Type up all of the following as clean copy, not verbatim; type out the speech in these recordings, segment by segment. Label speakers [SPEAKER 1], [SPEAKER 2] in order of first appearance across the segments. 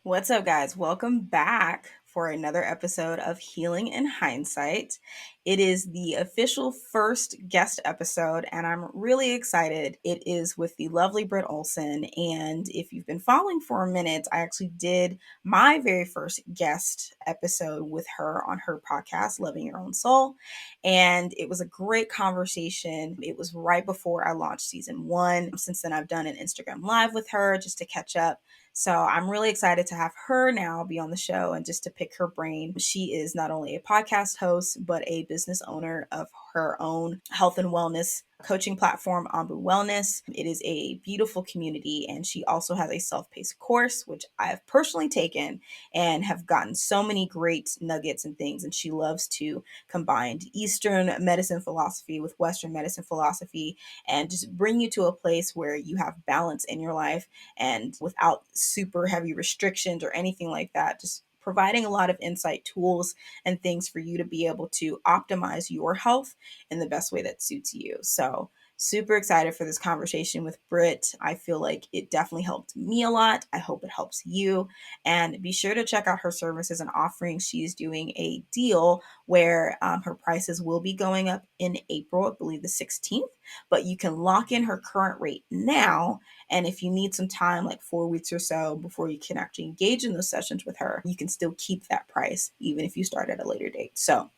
[SPEAKER 1] What's up, guys? Welcome back for another episode of Healing in Hindsight. It is the official first guest episode, and I'm really excited. It is with the lovely Britt Olson. And if you've been following for a minute, I actually did my very first guest episode with her on her podcast, Loving Your Own Soul. And it was a great conversation. It was right before I launched season one. Since then, I've done an Instagram live with her just to catch up. So I'm really excited to have her now be on the show and just to pick her brain. She is not only a podcast host, but a business owner of her own health and wellness coaching platform, Ambu Wellness. It is a beautiful community, and she also has a self-paced course, which I have personally taken and have gotten so many great nuggets and things. And she loves to combine Eastern medicine philosophy with Western medicine philosophy and just bring you to a place where you have balance in your life and without super heavy restrictions or anything like that. Just providing a lot of insight, tools, and things for you to be able to optimize your health in the best way that suits you. So, super excited for this conversation with Britt. I feel like it definitely helped me a lot. I hope it helps you. And be sure to check out her services and offerings. She's doing a deal where her prices will be going up in April, I believe the 16th, but you can lock in her current rate now. And if you need some time, like 4 weeks or so before you can actually engage in those sessions with her, you can still keep that price even if you start at a later date. So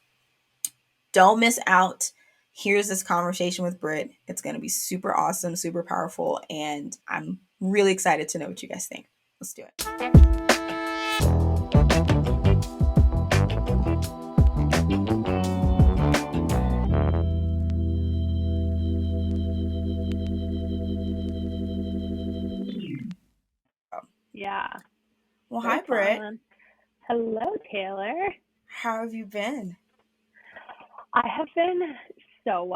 [SPEAKER 1] don't miss out. Here's this conversation with Britt. It's going to be super awesome, super powerful, and I'm really excited to know what you guys think. Let's do it.
[SPEAKER 2] Yeah.
[SPEAKER 1] Well, hi,
[SPEAKER 2] That's
[SPEAKER 1] Britt.
[SPEAKER 2] fun. Hello, Taylor.
[SPEAKER 1] How have you been?
[SPEAKER 2] I have been so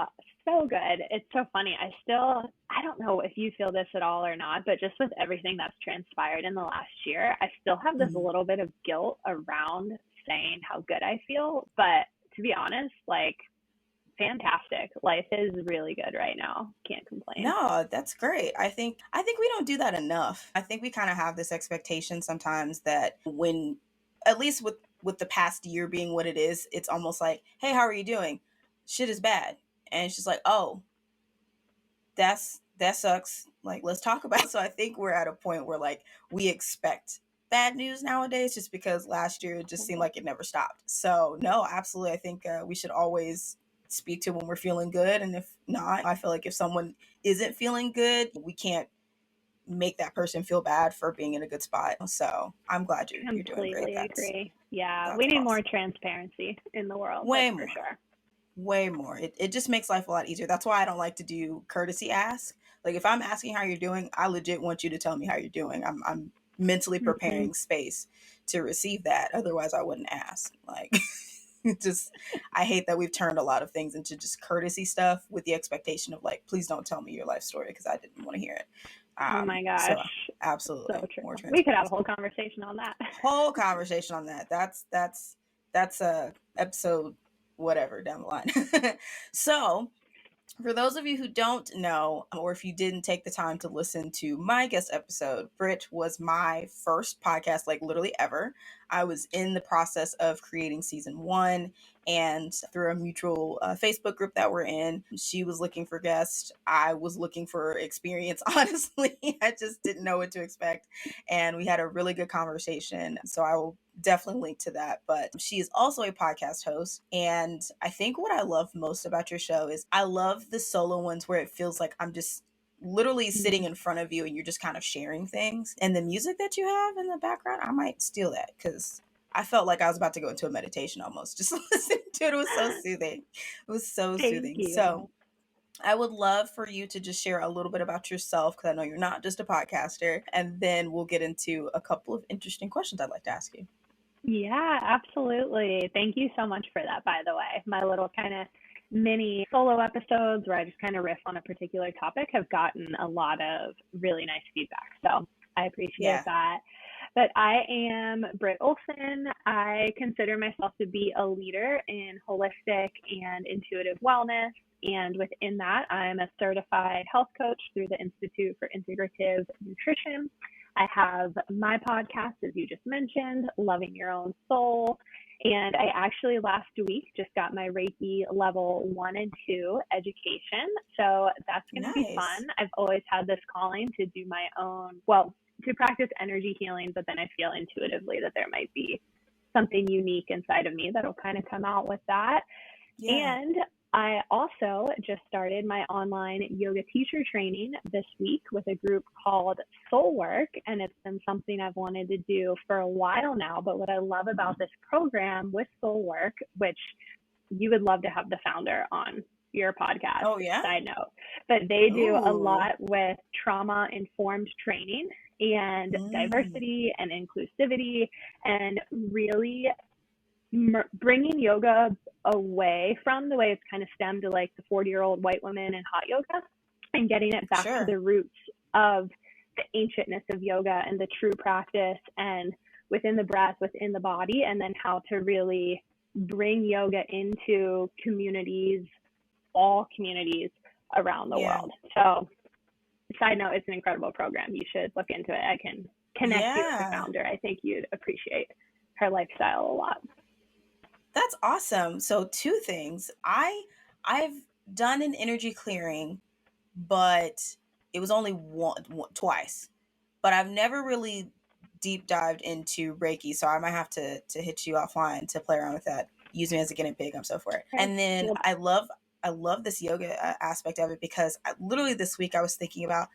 [SPEAKER 2] good. It's so funny. I don't know if you feel this at all or not, but just with everything that's transpired in the last year, I still have this little bit of guilt around saying how good I feel. But to be honest, like, fantastic. Life is really good right now. Can't complain.
[SPEAKER 1] No, that's great. I think we don't do that enough. I think we kind of have this expectation sometimes that when, at least with the past year being what it is, it's almost like, hey, how are you doing? Shit is bad. And it's just like, oh, that sucks. Like, let's talk about it. So I think we're at a point where like we expect bad news nowadays just because last year it just seemed like it never stopped. So no, absolutely. I think we should always speak to when we're feeling good. And if not, I feel like if someone isn't feeling good, we can't make that person feel bad for being in a good spot. So I'm glad you're doing great.
[SPEAKER 2] Completely agree. Yeah,
[SPEAKER 1] That's
[SPEAKER 2] we need more
[SPEAKER 1] awesome.
[SPEAKER 2] transparency in the world, that's
[SPEAKER 1] Way
[SPEAKER 2] for
[SPEAKER 1] more.
[SPEAKER 2] sure.
[SPEAKER 1] Way more. It just makes life a lot easier. That's why I don't like to do courtesy ask. Like if I'm asking how you're doing, I legit want you to tell me how you're doing. I'm mentally
[SPEAKER 2] Hmm.
[SPEAKER 1] preparing space to receive that. Otherwise I wouldn't ask. Like just I hate that we've turned a lot of things into just courtesy stuff with the expectation of like, please don't tell me your life story because I didn't want to hear it.
[SPEAKER 2] Oh my gosh,
[SPEAKER 1] So
[SPEAKER 2] so
[SPEAKER 1] absolutely
[SPEAKER 2] true.
[SPEAKER 1] more
[SPEAKER 2] We could have a
[SPEAKER 1] transparency.
[SPEAKER 2] whole conversation on that.
[SPEAKER 1] Whole conversation on that. That's a episode whatever down the line. So for those of you who don't know, or if you didn't take the time to listen to my guest episode, Britt was my first podcast, like literally ever. I was in the process of creating season one, and through a mutual Facebook group that we're in, she was looking for guests. I was looking for experience, honestly. I just didn't know what to expect. And we had a really good conversation. So I will definitely link to that. But she is also a podcast host. And I think what I love most about your show is I love the solo ones where it feels like I'm just literally sitting in front of you and you're just kind of sharing things. And the music that you have in the background, I might steal that because I felt like I was about to go into a meditation almost. Just listening to it. It was so soothing. It was so
[SPEAKER 2] Thank
[SPEAKER 1] soothing. So
[SPEAKER 2] you.
[SPEAKER 1] I would love for you to just share a little bit about yourself because I know you're not just a podcaster. And then we'll get into a couple of interesting questions I'd like to ask you.
[SPEAKER 2] Yeah, absolutely. Thank you so much for that, by the way. My little kind of mini solo episodes where I just kind of riff on a particular topic have gotten a lot of really nice feedback. So I appreciate
[SPEAKER 1] Yeah.
[SPEAKER 2] that. But I am Britt Olson. I consider myself to be a leader in holistic and intuitive wellness. And within that, I'm a certified health coach through the Institute for Integrative Nutrition. I have my podcast, as you just mentioned, Loving Your Own Soul. And I actually last week just got my Reiki level 1 and 2 education. So that's going to be
[SPEAKER 1] Nice.
[SPEAKER 2] fun. I've always had this calling to do my own, well, to practice energy healing, but then I feel intuitively that there might be something unique inside of me that'll kind of come out with that.
[SPEAKER 1] Yeah.
[SPEAKER 2] And I also just started my online yoga teacher training this week with a group called Soul Work, and it's been something I've wanted to do for a while now. But what I love about this program with Soul Work, which you would love to have the founder on your podcast,
[SPEAKER 1] Oh, yeah?
[SPEAKER 2] side note, but they do a
[SPEAKER 1] Ooh.
[SPEAKER 2] lot with trauma informed training and
[SPEAKER 1] Mm.
[SPEAKER 2] diversity and inclusivity, and really bringing yoga away from the way it's kind of stemmed to like the 40-year-old white woman and hot yoga, and getting it back to
[SPEAKER 1] Sure.
[SPEAKER 2] the roots of the ancientness of yoga and the true practice, and within the breath, within the body, and then how to really bring yoga into communities, all communities around the
[SPEAKER 1] Yeah.
[SPEAKER 2] world. So, side note, it's an incredible program. You should look into it. I can connect you with the
[SPEAKER 1] Yeah.
[SPEAKER 2] founder. I think you'd appreciate her lifestyle a lot.
[SPEAKER 1] That's awesome. So two things. I've done an energy clearing, but it was only twice. But I've never really deep dived into Reiki, so I might have to hit you offline to play around with that. Use me as a guinea pig. I'm so for it.
[SPEAKER 2] Okay.
[SPEAKER 1] And then
[SPEAKER 2] Well,
[SPEAKER 1] I love this yoga aspect of it because literally this week I was thinking about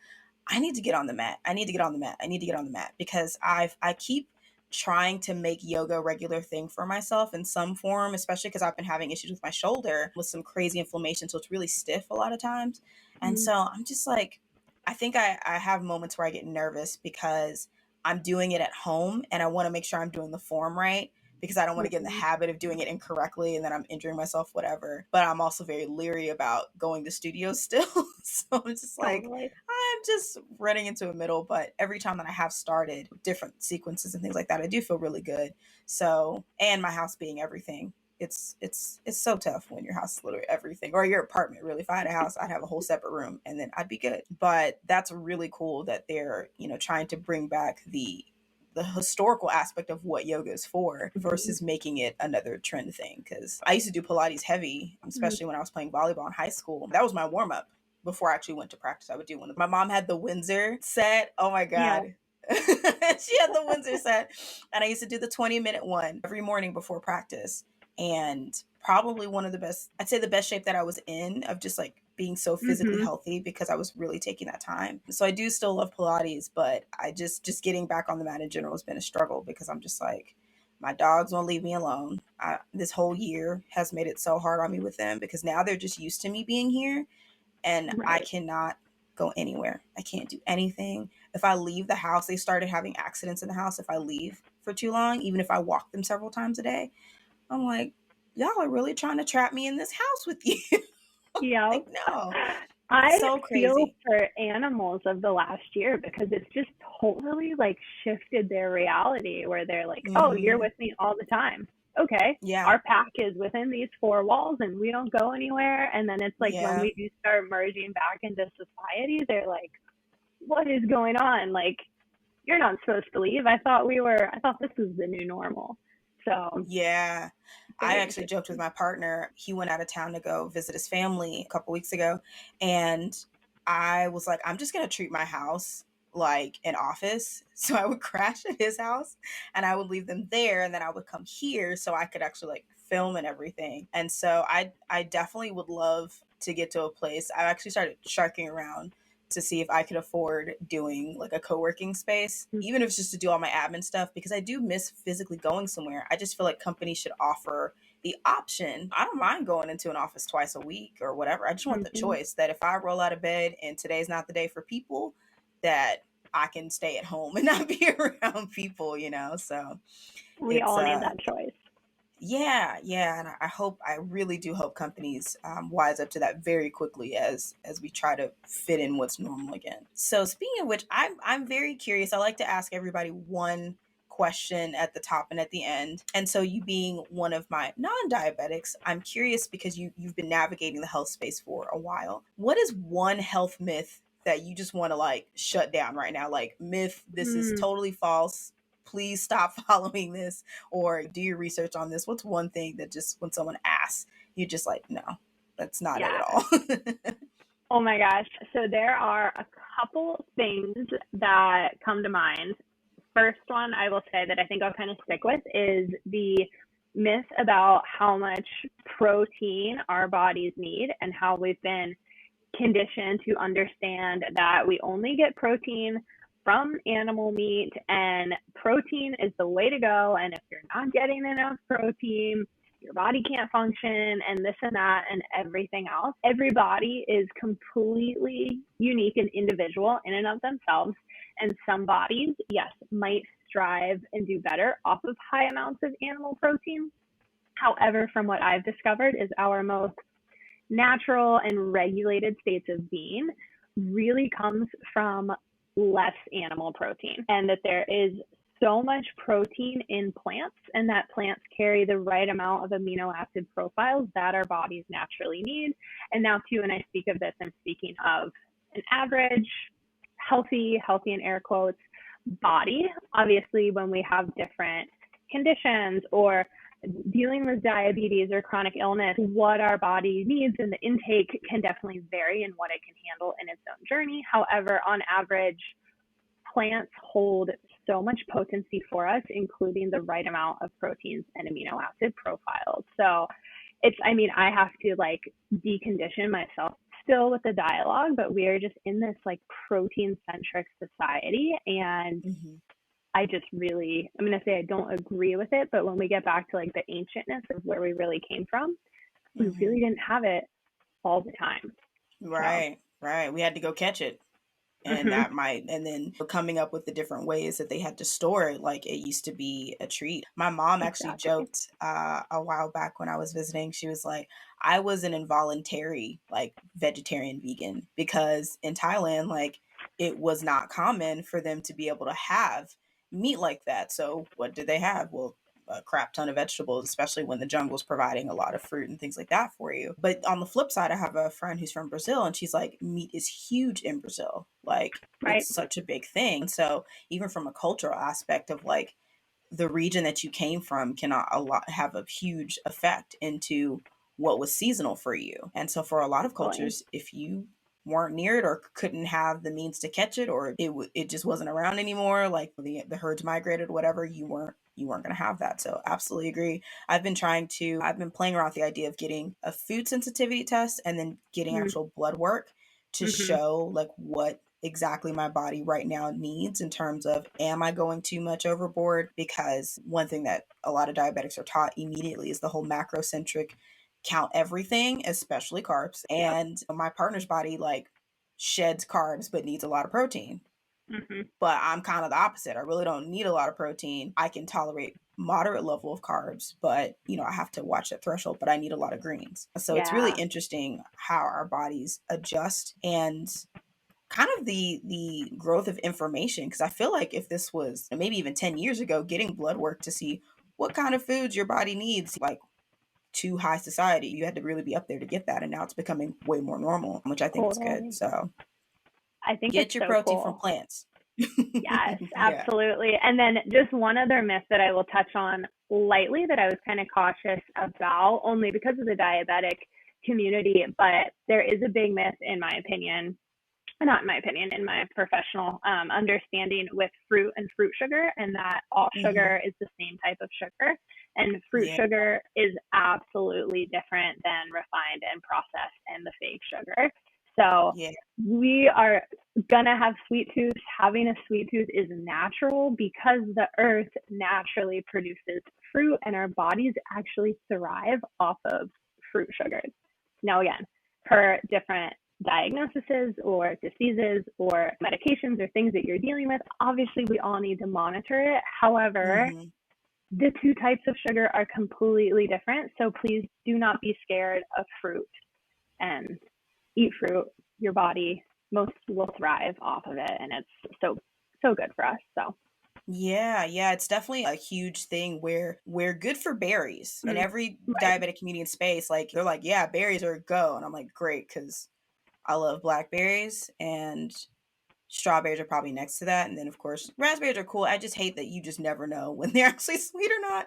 [SPEAKER 1] I need to get on the mat. I need to get on the mat. I need to get on the mat because I keep trying to make yoga a regular thing for myself in some form, especially because I've been having issues with my shoulder with some crazy inflammation. So it's really stiff a lot of times. And
[SPEAKER 2] mm,
[SPEAKER 1] so I'm just like, I think I have moments where I get nervous because I'm doing it at home and I want to make sure I'm doing the form right because I don't want to get in the
[SPEAKER 2] mhm,
[SPEAKER 1] habit of doing it incorrectly and then I'm injuring myself, whatever. But I'm also very leery about going to studios still. So I'm just like,
[SPEAKER 2] totally.
[SPEAKER 1] I'm just running into a middle. But every time that I have started different sequences and things like that, I do feel really good. So, and my house being everything, it's so tough when your house is literally everything, or your apartment really. If I had a house, I'd have a whole separate room and then I'd be good. But that's really cool that they're, trying to bring back the historical aspect of what yoga is for
[SPEAKER 2] Mhm,
[SPEAKER 1] versus making it another trend thing. Because I used to do Pilates heavy,
[SPEAKER 2] mhm.
[SPEAKER 1] especially when I was playing volleyball in high school. That was my warm up before I actually went to practice. I would do one. My mom had the Windsor set. Oh my
[SPEAKER 2] Yeah.
[SPEAKER 1] God. She had the Windsor set. And I used to do the 20-minute one every morning before practice. And probably one of the best, I'd say the best shape that I was in of just like being so physically
[SPEAKER 2] Mhm.
[SPEAKER 1] healthy because I was really taking that time. So I do still love Pilates, but I just getting back on the mat in general has been a struggle because I'm just like, my dogs won't leave me alone. This whole year has made it so hard on me with them because now they're just used to me being here and I
[SPEAKER 2] Right.
[SPEAKER 1] cannot go anywhere. I can't do anything. If I leave the house, they started having accidents in the house if I leave for too long, even if I walk them several times a day. I'm like, y'all are really trying to trap me in this house with you.
[SPEAKER 2] Yeah.
[SPEAKER 1] Like, no,
[SPEAKER 2] I
[SPEAKER 1] so
[SPEAKER 2] feel
[SPEAKER 1] crazy.
[SPEAKER 2] for animals of the last year because it's just totally like shifted their reality where they're like, oh, you're
[SPEAKER 1] Hmm.
[SPEAKER 2] with me all the time. Okay.
[SPEAKER 1] Yeah,
[SPEAKER 2] Our pack is within these four walls and we don't go anywhere. And then it's like when
[SPEAKER 1] yeah,
[SPEAKER 2] we do start merging back into society, they're like, what is going on? Like, you're not supposed to leave. I thought this was the new normal. So
[SPEAKER 1] yeah. I
[SPEAKER 2] very
[SPEAKER 1] actually joked with
[SPEAKER 2] interesting.
[SPEAKER 1] my partner. He went out of town to go visit his family a couple weeks ago. And I was like, I'm just going to treat my house like an office. So I would crash at his house and I would leave them there. And then I would come here so I could actually like film and everything. And so I definitely would love to get to a place. I actually started sharking around to see if I could afford doing like a co-working space, even if it's just to do all my admin stuff, because I do miss physically going somewhere. I just feel like companies should offer the option. I don't mind going into an office twice a week or whatever. I just want the
[SPEAKER 2] Mm-hmm.
[SPEAKER 1] choice that if I roll out of bed and today's not the day for people, that I can stay at home and not be around people. So
[SPEAKER 2] We
[SPEAKER 1] it's
[SPEAKER 2] all need that choice.
[SPEAKER 1] yeah, and I really do hope companies wise up to that very quickly as we try to fit in what's normal again. So speaking of which, I'm very curious. I like to ask everybody one question at the top and at the end. And so you being one of my non-diabetics, I'm curious because you've been navigating the health space for a while. What is one health myth that you just want to like shut down right now? Like, myth, this is totally false. Please stop following this, or do your research on this. What's one thing that just when someone asks, you're just like, no, that's not it at
[SPEAKER 2] Yeah.
[SPEAKER 1] all.
[SPEAKER 2] Oh my gosh. So there are a couple things that come to mind. First one I will say that I think I'll kind of stick with is the myth about how much protein our bodies need and how we've been conditioned to understand that we only get protein from animal meat and protein is the way to go. And if you're not getting enough protein, your body can't function and this and that and everything else. Every body is completely unique and individual in and of themselves. And some bodies, yes, might strive and do better off of high amounts of animal protein. However, from what I've discovered is our most natural and regulated states of being really comes from less animal protein, and that there is so much protein in plants and that plants carry the right amount of amino acid profiles that our bodies naturally need. And now too, when I speak of this, I'm speaking of an average healthy in air quotes body. Obviously, when we have different conditions or dealing with diabetes or chronic illness, what our body needs and the intake can definitely vary and what it can handle in its own journey. However, on average, plants hold so much potency for us, including the right amount of proteins and amino acid profiles. So it's, I mean, I have to like decondition myself still with the dialogue, but we are just in this like protein centric society. And
[SPEAKER 1] Mm-hmm.
[SPEAKER 2] I just really, I'm going to say I don't agree with it, but when we get back to like the ancientness of where we really came from, we
[SPEAKER 1] Mm-hmm.
[SPEAKER 2] really didn't have it all the time. So,
[SPEAKER 1] Right, right. We had to go catch it. And
[SPEAKER 2] mm-hmm.
[SPEAKER 1] that might, and then coming up with the different ways that they had to store it, like it used to be a treat. My mom actually
[SPEAKER 2] Exactly.
[SPEAKER 1] joked a while back when I was visiting. She was like, I was an involuntary like vegetarian vegan because in Thailand, like it was not common for them to be able to have meat like that. So what did they have? Well, a crap ton of vegetables, especially when the jungle's providing a lot of fruit and things like that for you. But on the flip side, I have a friend who's from Brazil and she's like, meat is huge in Brazil. Like
[SPEAKER 2] Right.
[SPEAKER 1] it's such a big thing. So even from a cultural aspect of like the region that you came from cannot a lot have a huge effect into what was seasonal for you. And so for a lot of
[SPEAKER 2] Totally.
[SPEAKER 1] cultures, if you weren't near it or couldn't have the means to catch it or it just wasn't around anymore, like the herds migrated, whatever, you weren't going to have that. So absolutely agree. I've been playing around with the idea of getting a food sensitivity test and then getting actual blood work to
[SPEAKER 2] Mm-hmm.
[SPEAKER 1] show like what exactly my body right now needs in terms of am I going too much overboard? Because one thing that a lot of diabetics are taught immediately is the whole macrocentric count everything, especially carbs.
[SPEAKER 2] Yep.
[SPEAKER 1] And my partner's body like sheds carbs but needs a lot of protein.
[SPEAKER 2] Mm-hmm.
[SPEAKER 1] But I'm kind of the opposite. I really don't need a lot of protein. I can tolerate moderate level of carbs, but I have to watch that threshold, but I need a lot of greens. So it's really
[SPEAKER 2] Yeah.
[SPEAKER 1] interesting how our bodies adjust and kind of the growth of information, because I feel like if this was maybe even 10 years ago, getting blood work to see what kind of foods your body needs, like to high society, you had to really be up there to get that, and now it's becoming way more normal, which I think is good.
[SPEAKER 2] Totally.
[SPEAKER 1] So
[SPEAKER 2] I think it's
[SPEAKER 1] get your
[SPEAKER 2] so
[SPEAKER 1] protein from
[SPEAKER 2] cool.
[SPEAKER 1] plants.
[SPEAKER 2] Yes,
[SPEAKER 1] Yeah.
[SPEAKER 2] absolutely. And then just one other myth that I will touch on lightly that I was kind of cautious about, only because of the diabetic community, but there is a big myth, in my opinion, not in my opinion, in my professional understanding with fruit and fruit sugar, and that all
[SPEAKER 1] Hmm.
[SPEAKER 2] sugar is the same type of sugar. And fruit
[SPEAKER 1] Yeah.
[SPEAKER 2] sugar is absolutely different than refined and processed and the fake sugar. So
[SPEAKER 1] Yeah.
[SPEAKER 2] we are gonna have sweet tooth. Having a sweet tooth is natural because the earth naturally produces fruit and our bodies actually thrive off of fruit sugars. Now, again, per different diagnoses or diseases or medications or things that you're dealing with, obviously we all need to monitor it. However,
[SPEAKER 1] Hmm.
[SPEAKER 2] the two types of sugar are completely different. So please do not be scared of fruit and eat fruit. Your body most will thrive off of it, and it's so good for us. So
[SPEAKER 1] Yeah, yeah, it's definitely a huge thing where we're good for berries. And every
[SPEAKER 2] right,
[SPEAKER 1] diabetic community in space, like they're like, yeah, berries are a go. And I'm like, great, because I love blackberries, and strawberries are probably next to that. And then, of course, raspberries are cool. I just hate that you just never know when they're actually sweet or not.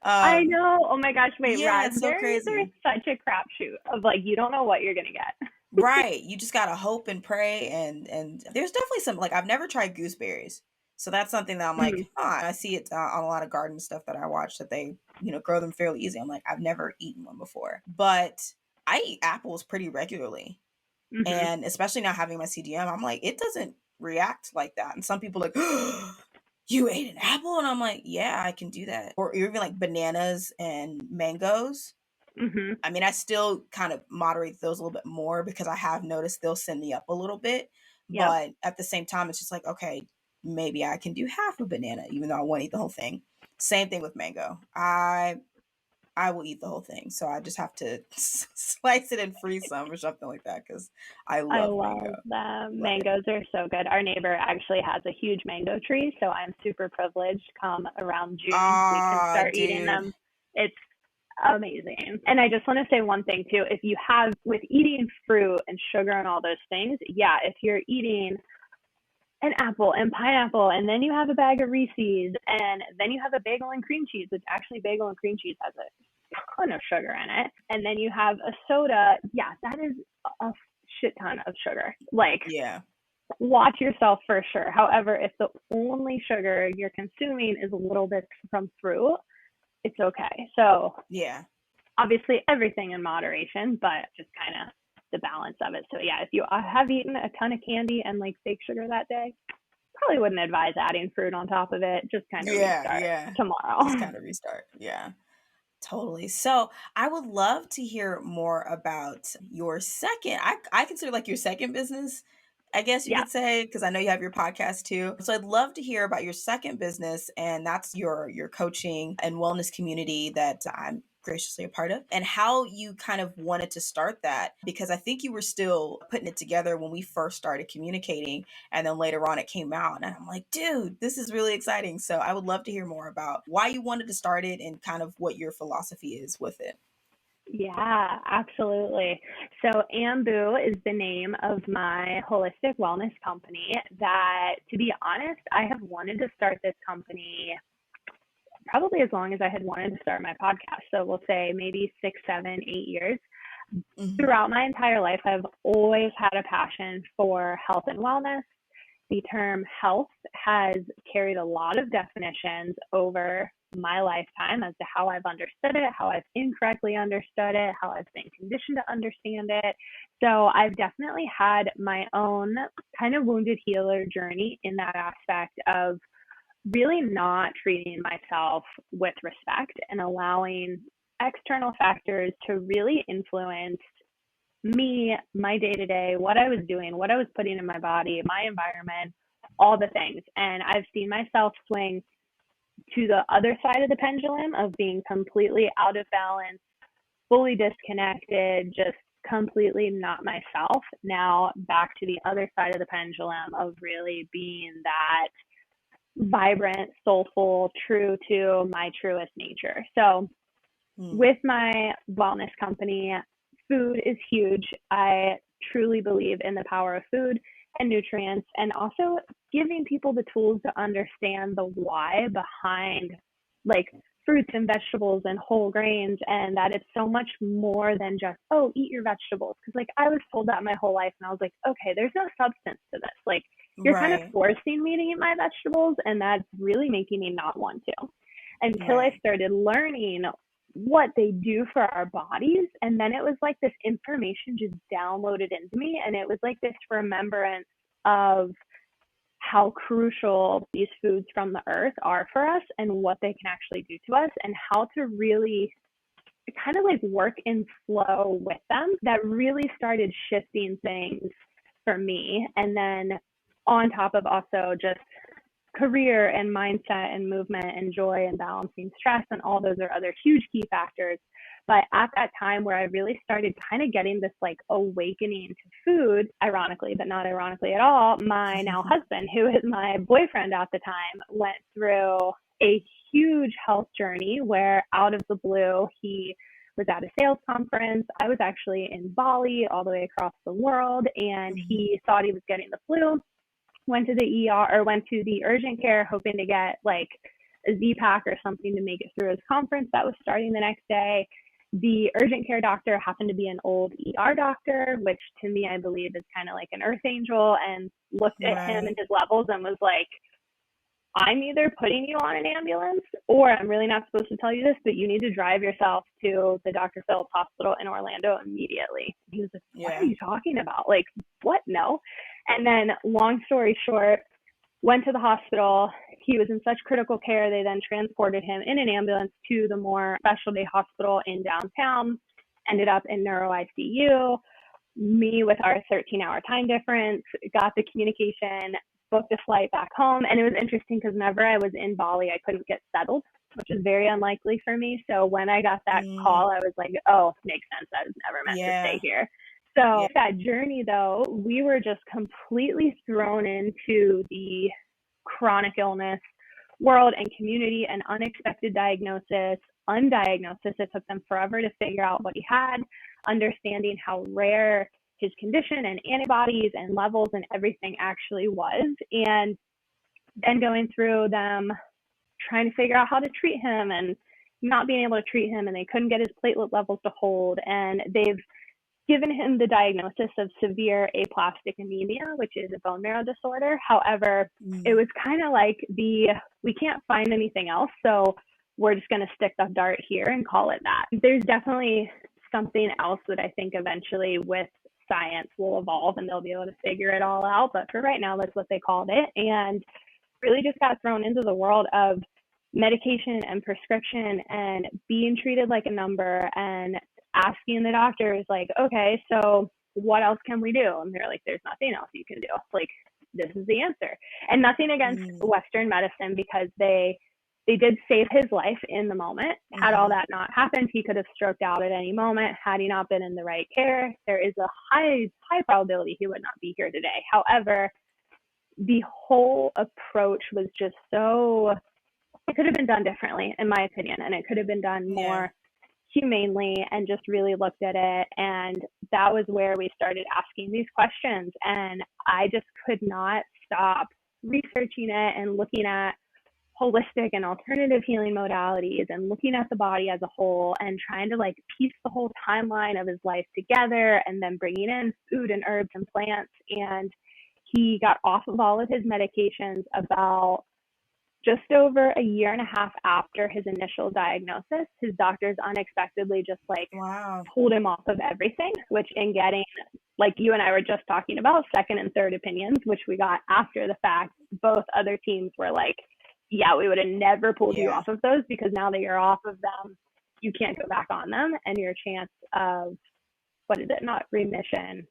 [SPEAKER 2] I know. Oh my gosh, wait,
[SPEAKER 1] Yeah, it's so
[SPEAKER 2] raspberries are
[SPEAKER 1] crazy.
[SPEAKER 2] such a crapshoot of like you don't know what you're gonna get.
[SPEAKER 1] Right. You just gotta hope and pray, and there's definitely some, like, I've never tried gooseberries. So that's something that I'm like,
[SPEAKER 2] Mm,
[SPEAKER 1] huh, I see it on a lot of garden stuff that I watch that they, grow them fairly easy. I'm like, I've never eaten one before. But I eat apples pretty regularly.
[SPEAKER 2] mhm.
[SPEAKER 1] And especially now having my CDM, I'm like, it doesn't react like that. And some people are like, you ate an apple? And I'm like, yeah, I can do that. Or even like bananas and mangoes.
[SPEAKER 2] Mhm.
[SPEAKER 1] I mean, I still kind of moderate those a little bit more because I have noticed they'll send me up a little bit.
[SPEAKER 2] Yep.
[SPEAKER 1] But at the same time, it's just like, okay, maybe I can do half a banana, even though I won't eat the whole thing. Same thing with mango. I will eat the whole thing. So I just have to slice it and freeze some or something like that because I
[SPEAKER 2] I
[SPEAKER 1] love
[SPEAKER 2] love
[SPEAKER 1] mango.
[SPEAKER 2] them.
[SPEAKER 1] Love it.
[SPEAKER 2] Mangoes are so good. Our neighbor actually has a huge mango tree, so I'm super privileged. Come around June, we can
[SPEAKER 1] Ah,
[SPEAKER 2] start eating
[SPEAKER 1] dude.
[SPEAKER 2] them. It's amazing. And I just want to say one thing too. If you have, with eating fruit and sugar and all those things, yeah, if you're eating an apple and pineapple, and then you have a bag of Reese's, and then you have a bagel and cream cheese, which actually bagel and cream cheese has a ton of sugar in it, and then you have a soda, yeah, that is a shit ton of sugar. Like,
[SPEAKER 1] Yeah.
[SPEAKER 2] watch yourself for sure. However, if the only sugar you're consuming is a little bit from fruit, it's okay. So
[SPEAKER 1] Yeah.
[SPEAKER 2] obviously everything in moderation, but just kind of the balance of it. So yeah, if you have eaten a ton of candy and like fake sugar that day, probably wouldn't advise adding fruit on top of it. Just kind of
[SPEAKER 1] Yeah.
[SPEAKER 2] restart
[SPEAKER 1] Yeah. Just
[SPEAKER 2] tomorrow.
[SPEAKER 1] kind of restart. Yeah. Totally. So I would love to hear more about your second. I consider like your second business, I guess you
[SPEAKER 2] Yeah.
[SPEAKER 1] could say, because I know you have your podcast too. So I'd love to hear about your second business, and that's your coaching and wellness community that I'm graciously a part of, and how you kind of wanted to start that, because I think you were still putting it together when we first started communicating, and then later on it came out, and I'm like, dude, this is really exciting. So I would love to hear more about why you wanted to start it and kind of what your philosophy is with it.
[SPEAKER 2] Yeah, absolutely. So Ambu is the name of my holistic wellness company that, to be honest, I have wanted to start this company probably as long as I had wanted to start my podcast. So we'll say maybe 6, 7, 8 years.
[SPEAKER 1] Hmm.
[SPEAKER 2] Throughout my entire life, I've always had a passion for health and wellness. The term health has carried a lot of definitions over my lifetime as to how I've understood it, how I've incorrectly understood it, how I've been conditioned to understand it. So I've definitely had my own kind of wounded healer journey in that aspect of really not treating myself with respect and allowing external factors to really influence me, my day to day, what I was doing, what I was putting in my body, my environment, all the things. And I've seen myself swing to the other side of the pendulum of being completely out of balance, fully disconnected, just completely not myself. Now back to the other side of the pendulum of really being that vibrant, soulful, true to my truest nature. So
[SPEAKER 1] Mm.
[SPEAKER 2] with my wellness company, food is huge. I truly believe in the power of food and nutrients, and also giving people the tools to understand the why behind like fruits and vegetables and whole grains, and that it's so much more than just, oh, eat your vegetables. Because like I was told that my whole life, and I was like, okay, there's no substance to this. Like you're kind of
[SPEAKER 1] Right.
[SPEAKER 2] forcing me to eat my vegetables, and that's really making me not want to. Until I
[SPEAKER 1] Right.
[SPEAKER 2] started learning what they do for our bodies. And then it was like this information just downloaded into me. And it was like this remembrance of how crucial these foods from the earth are for us and what they can actually do to us, and how to really kind of like work in flow with them. That really started shifting things for me. And then on top of also just career and mindset and movement and joy and balancing stress, and all those are other huge key factors. But at that time where I really started kind of getting this like awakening to food, ironically, but not ironically at all, my now husband, who is my boyfriend at the time, went through a huge health journey where out of the blue, he was at a sales conference. I was actually in Bali, all the way across the world, and he thought he was getting the flu. Went to the ER, or went to the urgent care, hoping to get like a Z-Pack or something to make it through his conference that was starting the next day. The urgent care doctor happened to be an old ER doctor, which to me, I believe is kind of like an earth angel, and looked at him and his levels and was like, I'm either putting you on an ambulance, or I'm really not supposed to tell you this, but you need to drive yourself to the Dr. Phillips Hospital in Orlando immediately. He was like, what are you talking about? Like, what? No. And then long story short, went to the hospital. He was in such critical care. They then transported him in an ambulance to the more specialty hospital in downtown, ended up in neuro ICU. Me, with our 13-hour time difference, got the communication, booked a flight back home. And it was interesting because whenever I was in Bali, I couldn't get settled, which is very unlikely for me. So when I got that call, I was like, oh, makes sense. I was never meant to stay here. So that journey, though, we were just completely thrown into the chronic illness world and community, and unexpected diagnosis, undiagnosis. It took them forever to figure out what he had, understanding how rare his condition and antibodies and levels and everything actually was, and then going through them trying to figure out how to treat him and not being able to treat him, and they couldn't get his platelet levels to hold, and they've given him the diagnosis of severe aplastic anemia, which is a bone marrow disorder. However, it was kind of like we can't find anything else, so we're just going to stick the dart here and call it that. There's definitely something else that I think eventually with science will evolve and they'll be able to figure it all out. But for right now, that's what they called it. And really just got thrown into the world of medication and prescription and being treated like a number, and asking the doctors like, okay, so what else can we do? And they're like, there's nothing else you can do. Like, this is the answer. And nothing against Western medicine, because they did save his life in the moment. Had all that not happened, he could have stroked out at any moment. Had he not been in the right care, there is a high probability he would not be here today. However, the whole approach was just so, it could have been done differently, in my opinion, and it could have been done more humanely, and just really looked at it. And that was where we started asking these questions. And I just could not stop researching it and looking at holistic and alternative healing modalities, and looking at the body as a whole, and trying to like piece the whole timeline of his life together, and then bringing in food and herbs and plants. And he got off of all of his medications about just over a year and a half after his initial diagnosis. His doctors unexpectedly just like pulled him off of everything, which in getting, like you and I were just talking about, second and third opinions, which we got after the fact, both other teams were like, yeah, we would have never pulled you off of those, because now that you're off of them, you can't go back on them, and your chance of, what is it, not remission,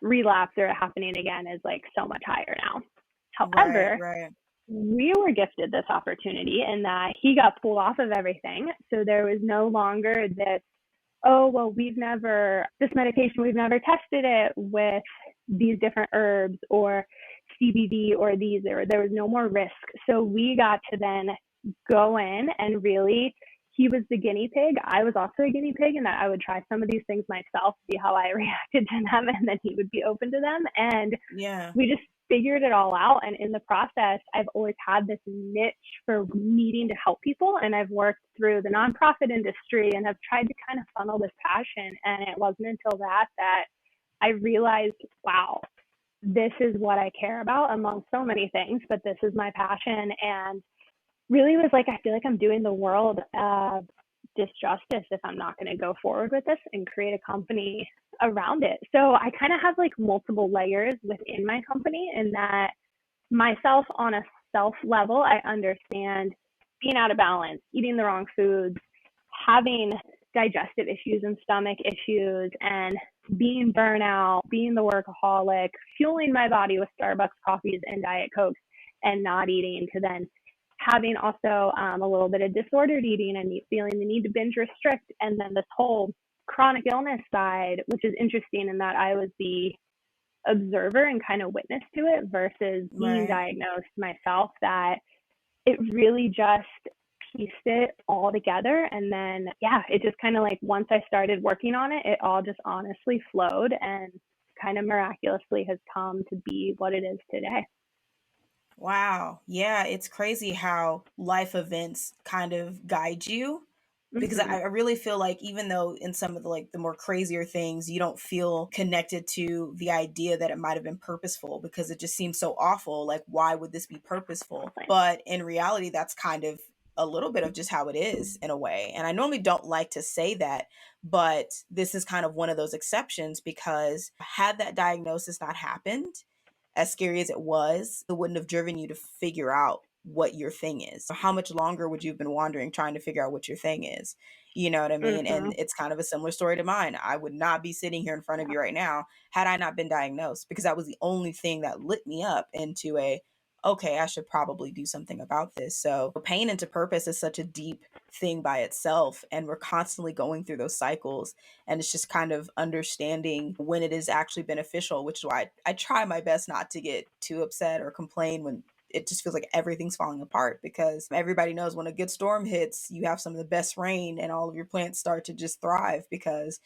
[SPEAKER 2] relapse or happening again is like so much higher now. However, we were gifted this opportunity in that he got pulled off of everything. So there was no longer this, oh, well, this medication, we've never tested it with these different herbs or CBD or these, or there was no more risk. So we got to then go in and really, he was the guinea pig. I was also a guinea pig, in that I would try some of these things myself, see how I reacted to them, and then he would be open to them. And we just figured it all out. And in the process, I've always had this niche for needing to help people. And I've worked through the nonprofit industry and have tried to kind of funnel this passion. And it wasn't until that I realized, wow, this is what I care about among so many things, but this is my passion. And really was like, I feel like I'm doing the world disjustice if I'm not going to go forward with this and create a company around it. So I kind of have like multiple layers within my company, in that myself on a self level, I understand being out of balance, eating the wrong foods, having digestive issues and stomach issues, and being burnout, being the workaholic, fueling my body with Starbucks coffees and Diet Cokes and not eating, to then having also a little bit of disordered eating and feeling the need to binge restrict, and then this whole chronic illness side, which is interesting in that I was the observer and kind of witness to it versus being diagnosed myself, that it really just pieced it all together. And then, yeah, it just kind of like once I started working on it, it all just honestly flowed and kind of miraculously has come to be what it is today.
[SPEAKER 1] Wow. Yeah, it's crazy how life events kind of guide you because
[SPEAKER 2] Mm-hmm.
[SPEAKER 1] I really feel like even though in some of the like the more crazier things you don't feel connected to the idea that it might have been purposeful because it just seems so awful, like why would this be purposeful? But in reality that's kind of a little bit of just how it is in a way. And I normally don't like to say that, but this is kind of one of those exceptions because had that diagnosis not happened, as scary as it wouldn't have driven you to figure out what your thing is. So how much longer would you have been wandering trying to figure out what your thing is? You know what I mean?
[SPEAKER 2] Mm-hmm.
[SPEAKER 1] And it's kind of a similar story to mine. I would not be sitting here in front of
[SPEAKER 2] Yeah.
[SPEAKER 1] you right now had I not been diagnosed because that was the only thing that lit me up into a, okay, I should probably do something about this. So pain into purpose is such a deep thing by itself. And we're constantly going through those cycles. And it's just kind of understanding when it is actually beneficial, which is why I try my best not to get too upset or complain when it just feels like everything's falling apart because everybody knows when a good storm hits, you have some of the best rain and all of your plants start to just thrive because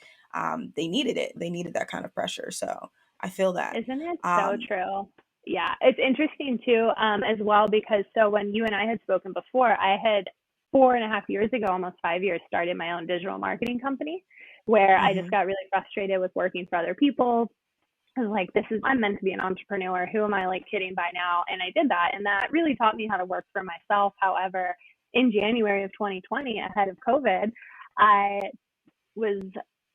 [SPEAKER 1] they needed it. They needed that kind of pressure. So I feel that.
[SPEAKER 2] Isn't it so
[SPEAKER 1] Um,
[SPEAKER 2] true? Yeah, it's interesting too, as well, because so when you and I had spoken before, I had 4.5 years ago, almost 5 years, started my own digital marketing company where I just
[SPEAKER 1] mhm.
[SPEAKER 2] got really frustrated with working for other people. I was like, this is, I'm meant to be an entrepreneur. Who am I like kidding by now? And I did that. And that really taught me how to work for myself. However, in January of 2020, ahead of COVID, I was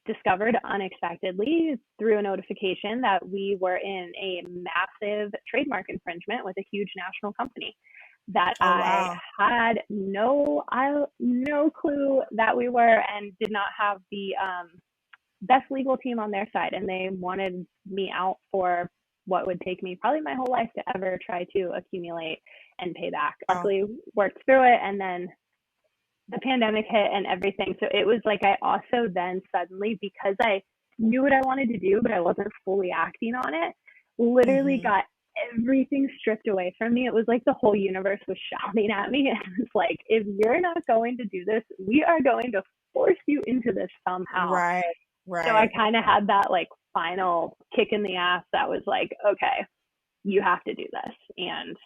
[SPEAKER 2] discovered unexpectedly through a notification that we were in a massive trademark infringement with a huge national company that
[SPEAKER 1] Oh,
[SPEAKER 2] I
[SPEAKER 1] wow.
[SPEAKER 2] had no clue that we were, and did not have the best legal team on their side, and they wanted me out for what would take me probably my whole life to ever try to accumulate and pay back.
[SPEAKER 1] Wow.
[SPEAKER 2] Luckily worked through it, and then the pandemic hit and everything. So it was like I also then suddenly, because I knew what I wanted to do, but I wasn't fully acting on it, literally
[SPEAKER 1] Hmm.
[SPEAKER 2] got everything stripped away from me. It was like the whole universe was shouting at me. And it's like, if you're not going to do this, we are going to force you into this somehow.
[SPEAKER 1] Right.
[SPEAKER 2] So I
[SPEAKER 1] Right.
[SPEAKER 2] kind of had that like final kick in the ass that was like, okay, you have to do this. And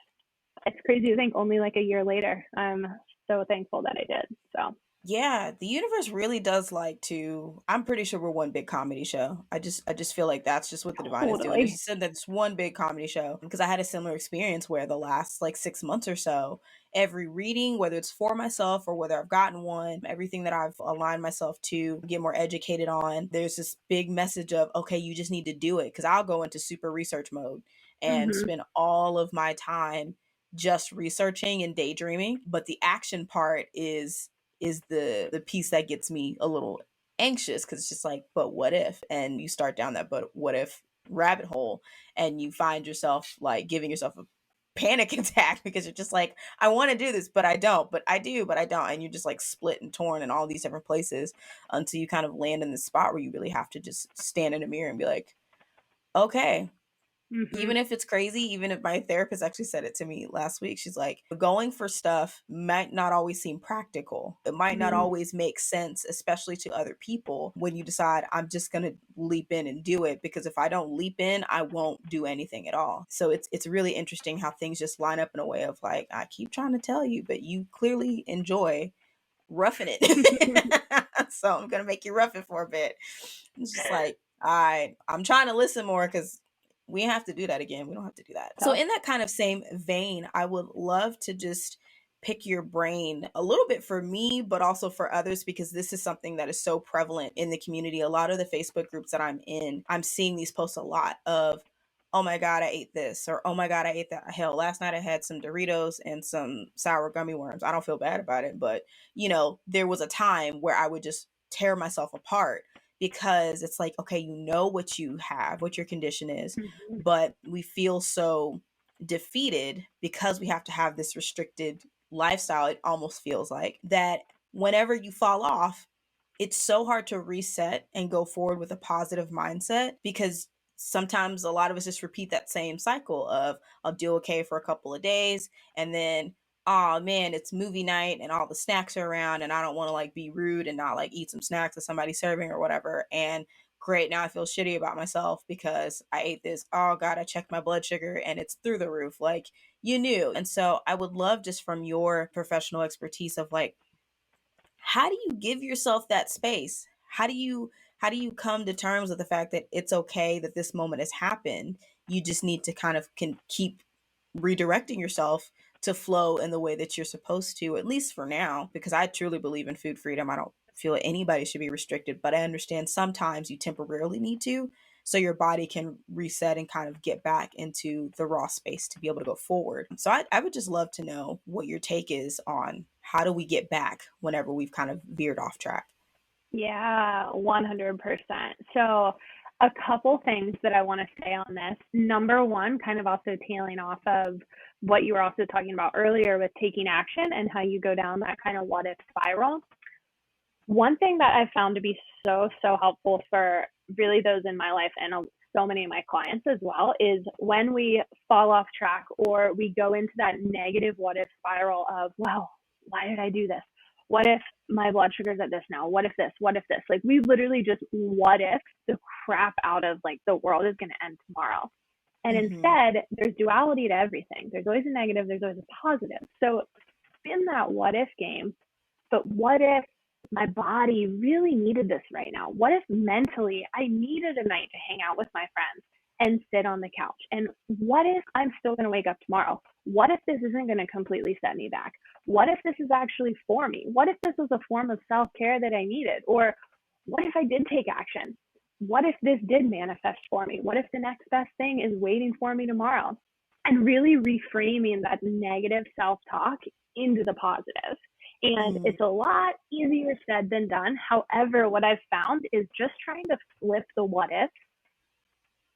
[SPEAKER 2] it's crazy to think only like a year later, I'm so thankful that I did. So
[SPEAKER 1] Yeah, the universe really does like to. I'm pretty sure we're one big comedy show. I just feel like that's just what the divine is doing. It's
[SPEAKER 2] totally.
[SPEAKER 1] just said that it's one big comedy show because I had a similar experience where the last like 6 months or so, every reading, whether it's for myself or whether I've gotten one, everything that I've aligned myself to get more educated on, there's this big message of okay, you just need to do it because I'll go into super research mode and
[SPEAKER 2] Mhm.
[SPEAKER 1] spend all of my time just researching and daydreaming, but the action part is the piece that gets me a little anxious because it's just like, but what if? And you start down that but what if rabbit hole and you find yourself like giving yourself a panic attack because you're just like, I want to do this, but I don't, but I do, but I don't. And you're just like split and torn in all these different places until you kind of land in the spot where you really have to just stand in a mirror and be like, okay,
[SPEAKER 2] Mhm.
[SPEAKER 1] even if it's crazy, even if my therapist actually said it to me last week, she's like, going for stuff might not always seem practical. It might not
[SPEAKER 2] Mhm.
[SPEAKER 1] always make sense, especially to other people, when you decide, I'm just going to leap in and do it. Because if I don't leap in, I won't do anything at all. So it's really interesting how things just line up in a way of like, I keep trying to tell you, but you clearly enjoy roughing it. So I'm going to make you rough it for a bit. It's just like, I'm trying to listen more because we have to do that again. We don't have to do that. So
[SPEAKER 2] So,
[SPEAKER 1] in that kind of same vein, I would love to just pick your brain a little bit for me, but also for others, because this is something that is so prevalent in the community. A lot of the Facebook groups that I'm in, I'm seeing these posts a lot of, oh my God, I ate this, or oh my God, I ate that. Hell, last night I had some Doritos and some sour gummy worms. I don't feel bad about it, but there was a time where I would just tear myself apart because it's like, okay, you know what you have, what your condition is,
[SPEAKER 2] mhm.
[SPEAKER 1] but we feel so defeated because we have to have this restricted lifestyle. It almost feels like that whenever you fall off, it's so hard to reset and go forward with a positive mindset because sometimes a lot of us just repeat that same cycle of I'll do okay for a couple of days and then oh man, it's movie night and all the snacks are around and I don't want to like be rude and not like eat some snacks that somebody's serving or whatever. And great, now I feel shitty about myself because I ate this. Oh God, I checked my blood sugar and it's through the roof. Like you knew. And so I would love just from your professional expertise of like, how do you give yourself that space? How do you come to terms with the fact that it's okay that this moment has happened? You just need to kind of can keep redirecting yourself to flow in the way that you're supposed to, at least for now, because I truly believe in food freedom. I don't feel anybody should be restricted, but I understand sometimes you temporarily need to so your body can reset and kind of get back into the raw space to be able to go forward. So I would just love to know what your take is on how do we get back whenever we've kind of veered off track.
[SPEAKER 2] Yeah, 100%. So, a couple things that I want to say on this. Number one, kind of also tailing off of what you were also talking about earlier with taking action and how you go down that kind of what if spiral. One thing that I've found to be so, so helpful for really those in my life and so many of my clients as well is when we fall off track or we go into that negative what if spiral of, well, why did I do this? What if my blood sugar's at this now? What if this? What if this? Like we literally just what if the crap out of like the world is going to end tomorrow. And
[SPEAKER 1] Mm-hmm.
[SPEAKER 2] instead, there's duality to everything. There's always a negative, there's always a positive. So in that what if game, but what if my body really needed this right now? What if mentally I needed a night to hang out with my friends and sit on the couch? And what if I'm still going to wake up tomorrow? What if this isn't going to completely set me back? What if this is actually for me? What if this was a form of self care that I needed? Or what if I did take action? What if this did manifest for me? What if the next best thing is waiting for me tomorrow? And really reframing that negative self talk into the positive. And
[SPEAKER 1] Mm-hmm.
[SPEAKER 2] it's a lot easier said than done. However, what I've found is just trying to flip the what if,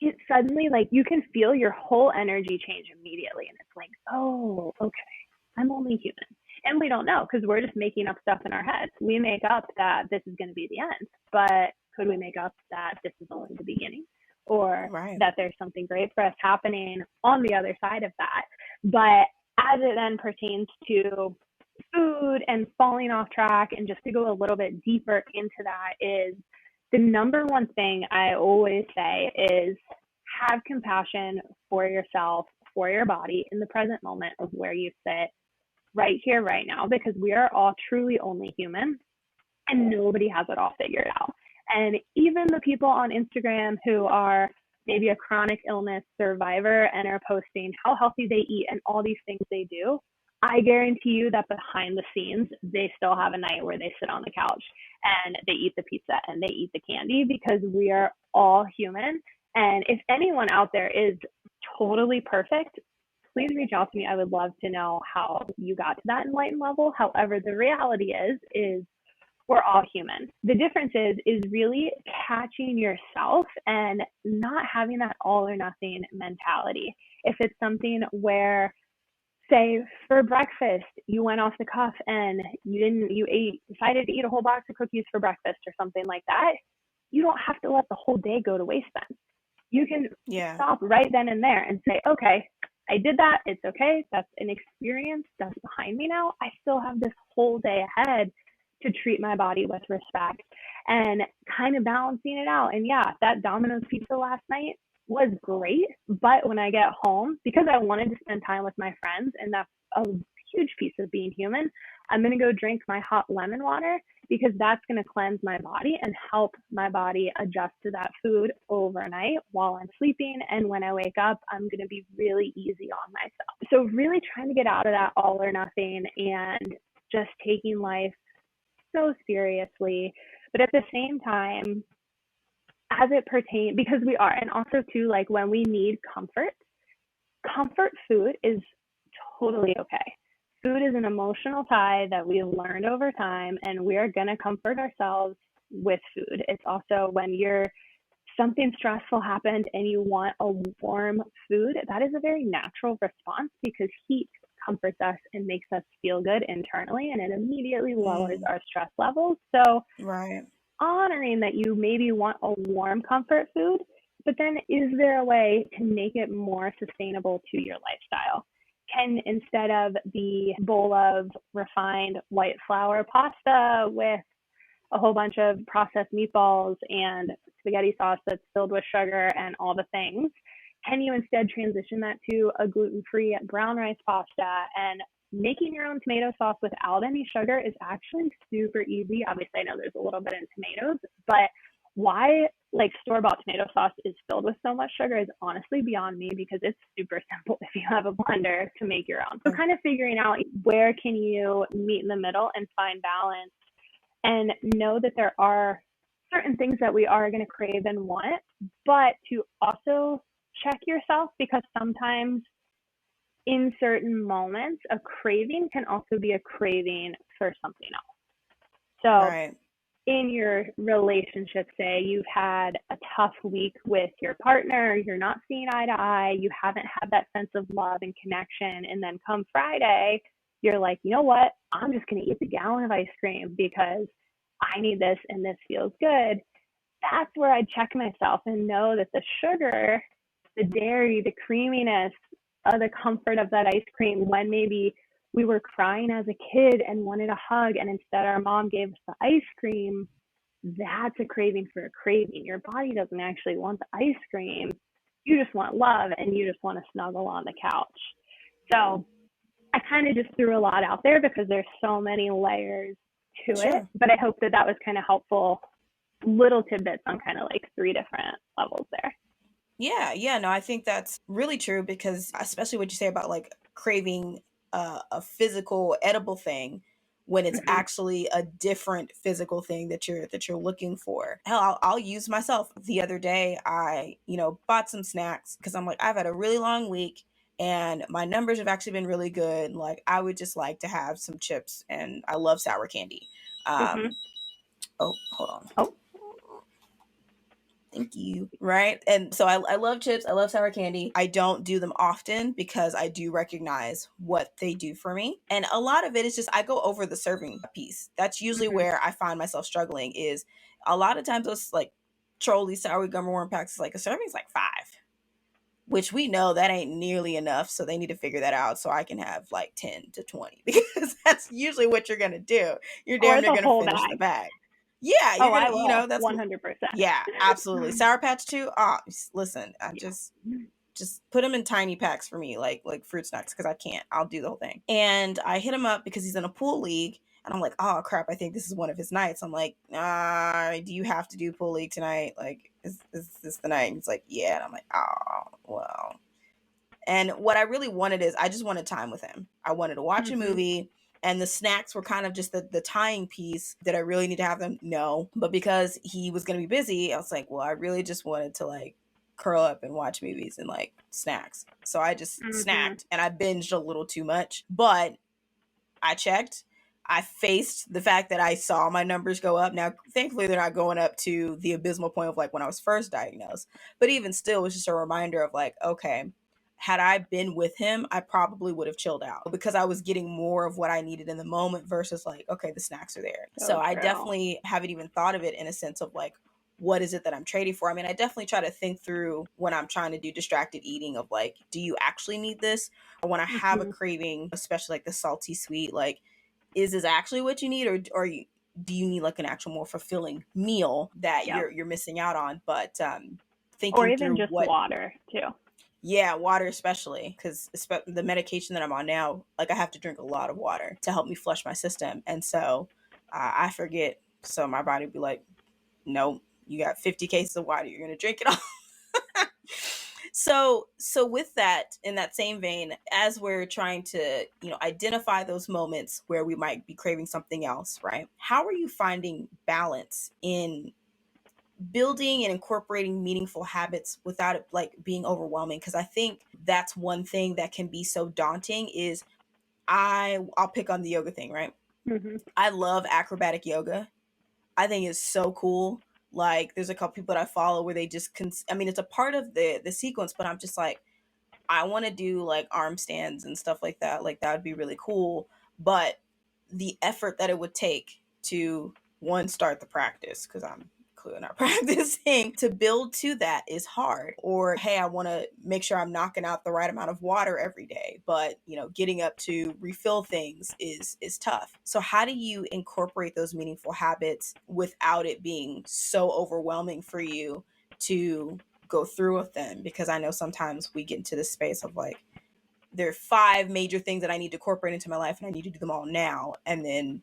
[SPEAKER 2] it suddenly like you can feel your whole energy change immediately. And it's like, oh, okay, I'm only human. And we don't know because we're just making up stuff in our heads. We make up that this is going to be the end, but could we make up that this is only the beginning or
[SPEAKER 1] Right.
[SPEAKER 2] that there's something great for us happening on the other side of that? But as it then pertains to food and falling off track, and just to go a little bit deeper into that, is the number one thing I always say is have compassion for yourself, for your body in the present moment of where you sit right here, right now, because we are all truly only human and nobody has it all figured out. And even the people on Instagram who are maybe a chronic illness survivor and are posting how healthy they eat and all these things they do, I guarantee you that behind the scenes, they still have a night where they sit on the couch and they eat the pizza and they eat the candy because we are all human. And if anyone out there is totally perfect, please reach out to me. I would love to know how you got to that enlightened level. However, the reality is we're all human. The difference is really catching yourself and not having that all or nothing mentality. If it's something where, say, for breakfast you went off the cuff and you decided to eat a whole box of cookies for breakfast or something like that, you don't have to let the whole day go to waste then. You can
[SPEAKER 1] Yeah.
[SPEAKER 2] stop right then and there and say, okay, I did that. It's okay. That's an experience. That's behind me now. I still have this whole day ahead to treat my body with respect and kind of balancing it out. And yeah, that Domino's pizza last night was great. But when I get home, because I wanted to spend time with my friends, and that's a huge piece of being human, I'm going to go drink my hot lemon water because that's going to cleanse my body and help my body adjust to that food overnight while I'm sleeping. And when I wake up, I'm going to be really easy on myself. So, really trying to get out of that all or nothing and just taking life so seriously. But at the same time, as it pertains, because we are, and also too, like when we need comfort food is totally okay. Food is an emotional tie that we've learned over time, and we're going to comfort ourselves with food. It's also when something stressful happened and you want a warm food, that is a very natural response because heat comforts us and makes us feel good internally, and it immediately lowers
[SPEAKER 1] Mm,
[SPEAKER 2] our stress levels. So
[SPEAKER 1] right.
[SPEAKER 2] honoring that you maybe want a warm comfort food, but then is there a way to make it more sustainable to your lifestyle? can, instead of the bowl of refined white flour pasta with a whole bunch of processed meatballs and spaghetti sauce that's filled with sugar and all the things, can you instead transition that to a gluten-free brown rice pasta? And making your own tomato sauce without any sugar is actually super easy. Obviously, I know there's a little bit in tomatoes, but why like store-bought tomato sauce is filled with so much sugar is honestly beyond me, because it's super simple if you have a blender to make your own. So kind of figuring out where can you meet in the middle and find balance, and know that there are certain things that we are going to crave and want, but to also check yourself, because sometimes in certain moments, a craving can also be a craving for something else. So
[SPEAKER 1] Right.
[SPEAKER 2] in your relationship, say you've had a tough week with your partner, you're not seeing eye to eye, you haven't had that sense of love and connection, and then come Friday, you're like, you know what, I'm just going to eat the gallon of ice cream because I need this and this feels good. That's where I check myself and know that the sugar, the dairy, the creaminess, the comfort of that ice cream, when maybe we were crying as a kid and wanted a hug, and instead our mom gave us the ice cream, that's a craving for a craving. Your body doesn't actually want the ice cream. You just want love, and you just want to snuggle on the couch. So I kind of just threw a lot out there because there's so many layers to it,
[SPEAKER 1] Sure.
[SPEAKER 2] but I hope that that was kind of helpful, little tidbits on kind of like 3 different levels there.
[SPEAKER 1] Yeah, no, I think that's really true, because especially what you say about like craving a physical edible thing when it's
[SPEAKER 2] Mm-hmm.
[SPEAKER 1] actually a different physical thing that you're looking for. Hell, I'll use myself. The other day, I bought some snacks because I'm like, I've had a really long week and my numbers have actually been really good. Like, I would just like to have some chips, and I love sour candy.
[SPEAKER 2] Mm-hmm.
[SPEAKER 1] Oh, hold on.
[SPEAKER 2] Oh.
[SPEAKER 1] Thank you. Right. And so I love chips. I love sour candy. I don't do them often because I do recognize what they do for me. And a lot of it is just I go over the serving piece. That's usually
[SPEAKER 2] Mm-hmm.
[SPEAKER 1] where I find myself struggling, is a lot of times those like trolley sour gum warm packs, like a serving's like 5, which we know that ain't nearly enough. So they need to figure that out so I can have like 10 to 20, because that's usually what you're going to do. You're damn
[SPEAKER 2] Or
[SPEAKER 1] near
[SPEAKER 2] the
[SPEAKER 1] going to
[SPEAKER 2] whole
[SPEAKER 1] finish the
[SPEAKER 2] bag.
[SPEAKER 1] bag. Yeah,
[SPEAKER 2] Oh,
[SPEAKER 1] you're
[SPEAKER 2] I
[SPEAKER 1] gonna,
[SPEAKER 2] will,
[SPEAKER 1] that's
[SPEAKER 2] 100%.
[SPEAKER 1] yeah, absolutely. Sour Patch too. Oh, listen, I
[SPEAKER 2] Yeah.
[SPEAKER 1] just put them in tiny packs for me, like fruit snacks, because I can't. I'll do the whole thing. And I hit him up because he's in a pool league, and I'm like, oh crap, I think this is one of his nights. I'm like, do you have to do pool league tonight? Like, is this the night? And he's like, yeah. And I'm like, oh well. And what I really wanted is I just wanted time with him. I wanted to watch a
[SPEAKER 2] Mm-hmm.
[SPEAKER 1] movie, and the snacks were kind of just the tying piece. Did I really need to have them? No. But because he was going to be busy, I was like, well, I really just wanted to like curl up and watch movies and like snacks. So I just
[SPEAKER 2] Mm-hmm.
[SPEAKER 1] snacked, and I binged a little too much. But I checked. I faced the fact that I saw my numbers go up. Now, thankfully, they're not going up to the abysmal point of like when I was first diagnosed. But even still, it was just a reminder of like, okay, had I been with him, I probably would have chilled out, because I was getting more of what I needed in the moment versus like, okay, the snacks are there.
[SPEAKER 2] So
[SPEAKER 1] So I
[SPEAKER 2] true.
[SPEAKER 1] definitely haven't even thought of it in a sense of like, what is it that I'm trading for? I mean, I definitely try to think through when I'm trying to do distracted eating of like, do you actually need this? Or when I have a
[SPEAKER 2] Mm-hmm.
[SPEAKER 1] craving, especially like the salty sweet, like, is this actually what you need, or do you need like an actual more fulfilling meal that
[SPEAKER 2] Yep.
[SPEAKER 1] you're missing out on? But
[SPEAKER 2] Or
[SPEAKER 1] thinking
[SPEAKER 2] even
[SPEAKER 1] through
[SPEAKER 2] just
[SPEAKER 1] what,
[SPEAKER 2] water, too.
[SPEAKER 1] yeah, water especially, because the medication that I'm on now, like I have to drink a lot of water to help me flush my system, and so I forget. So my body would be like, "Nope, you got 50 cases of water. You're gonna drink it all." So with that, in that same vein, as we're trying to identify those moments where we might be craving something else, right? How are you finding balance in building and incorporating meaningful habits without it like being overwhelming? Because I think that's one thing that can be so daunting. Is I'll pick on the yoga thing, right?
[SPEAKER 2] Mm-hmm.
[SPEAKER 1] I love acrobatic yoga. I think it's so cool. Like, there's a couple people that I follow where they just I mean, it's a part of the sequence, but I'm just like, I want to do like arm stands and stuff like that. Like, that would be really cool. But the effort that it would take to, one, start the practice, because I'm clearly not practicing, to build to that is hard. Or, hey, I want to make sure I'm knocking out the right amount of water every day, but getting up to refill things is tough. So how do you incorporate those meaningful habits without it being so overwhelming for you to go through with them? Because I know sometimes we get into this space of like, there are 5 major things that I need to incorporate into my life and I need to do them all now. And then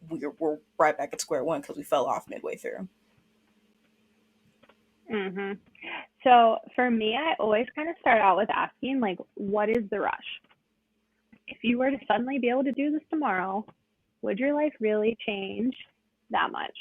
[SPEAKER 1] we're right back at square one because we fell off midway through.
[SPEAKER 2] Mhm. So for me, I always kind of start out with asking, like, what is the rush? If you were to suddenly be able to do this tomorrow, would your life really change that much?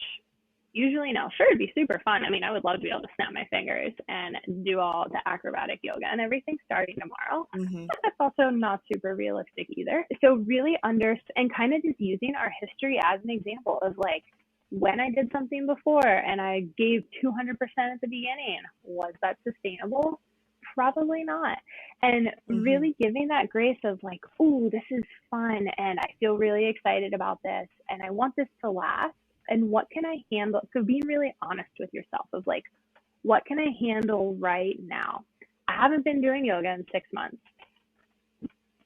[SPEAKER 2] Usually, no. Sure, it'd be super fun. I mean, I would love to be able to snap my fingers and do all the acrobatic yoga and everything starting tomorrow.
[SPEAKER 1] Mm-hmm.
[SPEAKER 2] But that's also not super realistic either. So really and kind of just using our history as an example of like, when I did something before and I gave 200% at the beginning, was that sustainable? Probably not. And really giving that grace of like, oh, this is fun and I feel really excited about this and I want this to last. And what can I handle? So being really honest with yourself of like, what can I handle right now? I haven't been doing yoga in 6 months.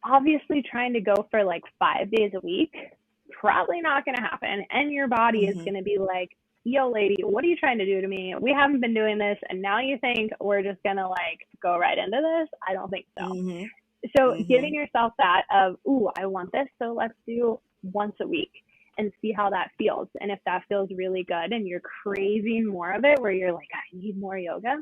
[SPEAKER 2] Obviously, trying to go for like 5 days a week, probably not going to happen. And your body is going to be like, yo, lady, what are you trying to do to me? We haven't been doing this. And now you think we're just going to like go right into this? I don't think so. So giving yourself that of, ooh, I want this. So let's do once a week and see how that feels. And if that feels really good and you're craving more of it, where you're like, I need more yoga,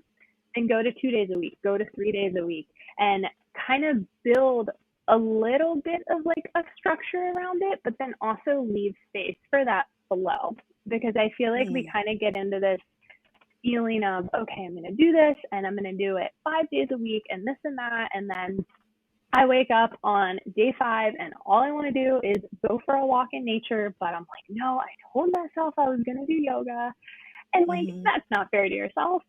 [SPEAKER 2] then go to 2 days a week, go to 3 days a week, and kind of build a little bit of like a structure around it, but then also leave space for that flow. Because I feel like we kind of get into this feeling of, okay, I'm going to do this and I'm going to do it 5 days a week and this and that. And then I wake up on day 5 and all I want to do is go for a walk in nature. But I'm like, no, I told myself I was going to do yoga. And like, that's not fair to yourself.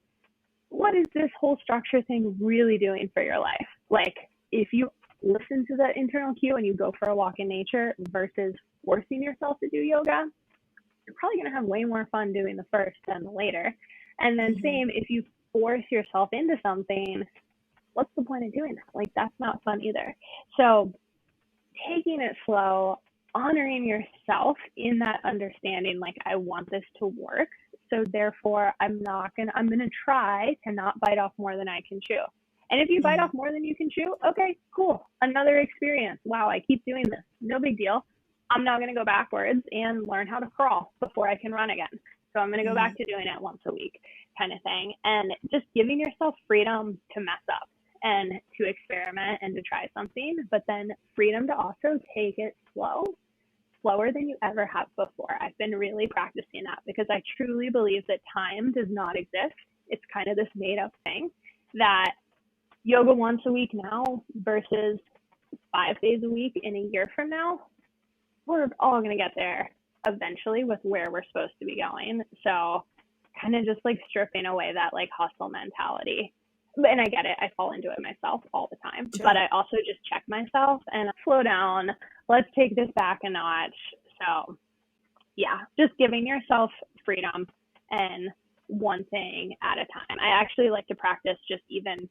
[SPEAKER 2] What is this whole structure thing really doing for your life? Like, if you listen to the internal cue and you go for a walk in nature versus forcing yourself to do yoga, you're probably going to have way more fun doing the first than the later. And then same, if you force yourself into something, what's the point of doing that? Like, that's not fun either. So taking it slow, honoring yourself in that understanding, like, I want this to work. So therefore, I'm going to try to not bite off more than I can chew. And if you bite off more than you can chew, okay, cool. Another experience. Wow, I keep doing this. No big deal. I'm not going to go backwards and learn how to crawl before I can run again. So I'm going to go back to doing it once a week kind of thing. And just giving yourself freedom to mess up and to experiment and to try something, but then freedom to also take it slower than you ever have before. I've been really practicing that because I truly believe that time does not exist. It's kind of this made up thing that yoga once a week now versus 5 days a week in a year from now, we're all going to get there eventually with where we're supposed to be going. So kind of just like stripping away that like hustle mentality. And I get it. I fall into it myself all the time. Sure. But I also just check myself and slow down. Let's take this back a notch. So yeah, just giving yourself freedom and one thing at a time. I actually like to practice just even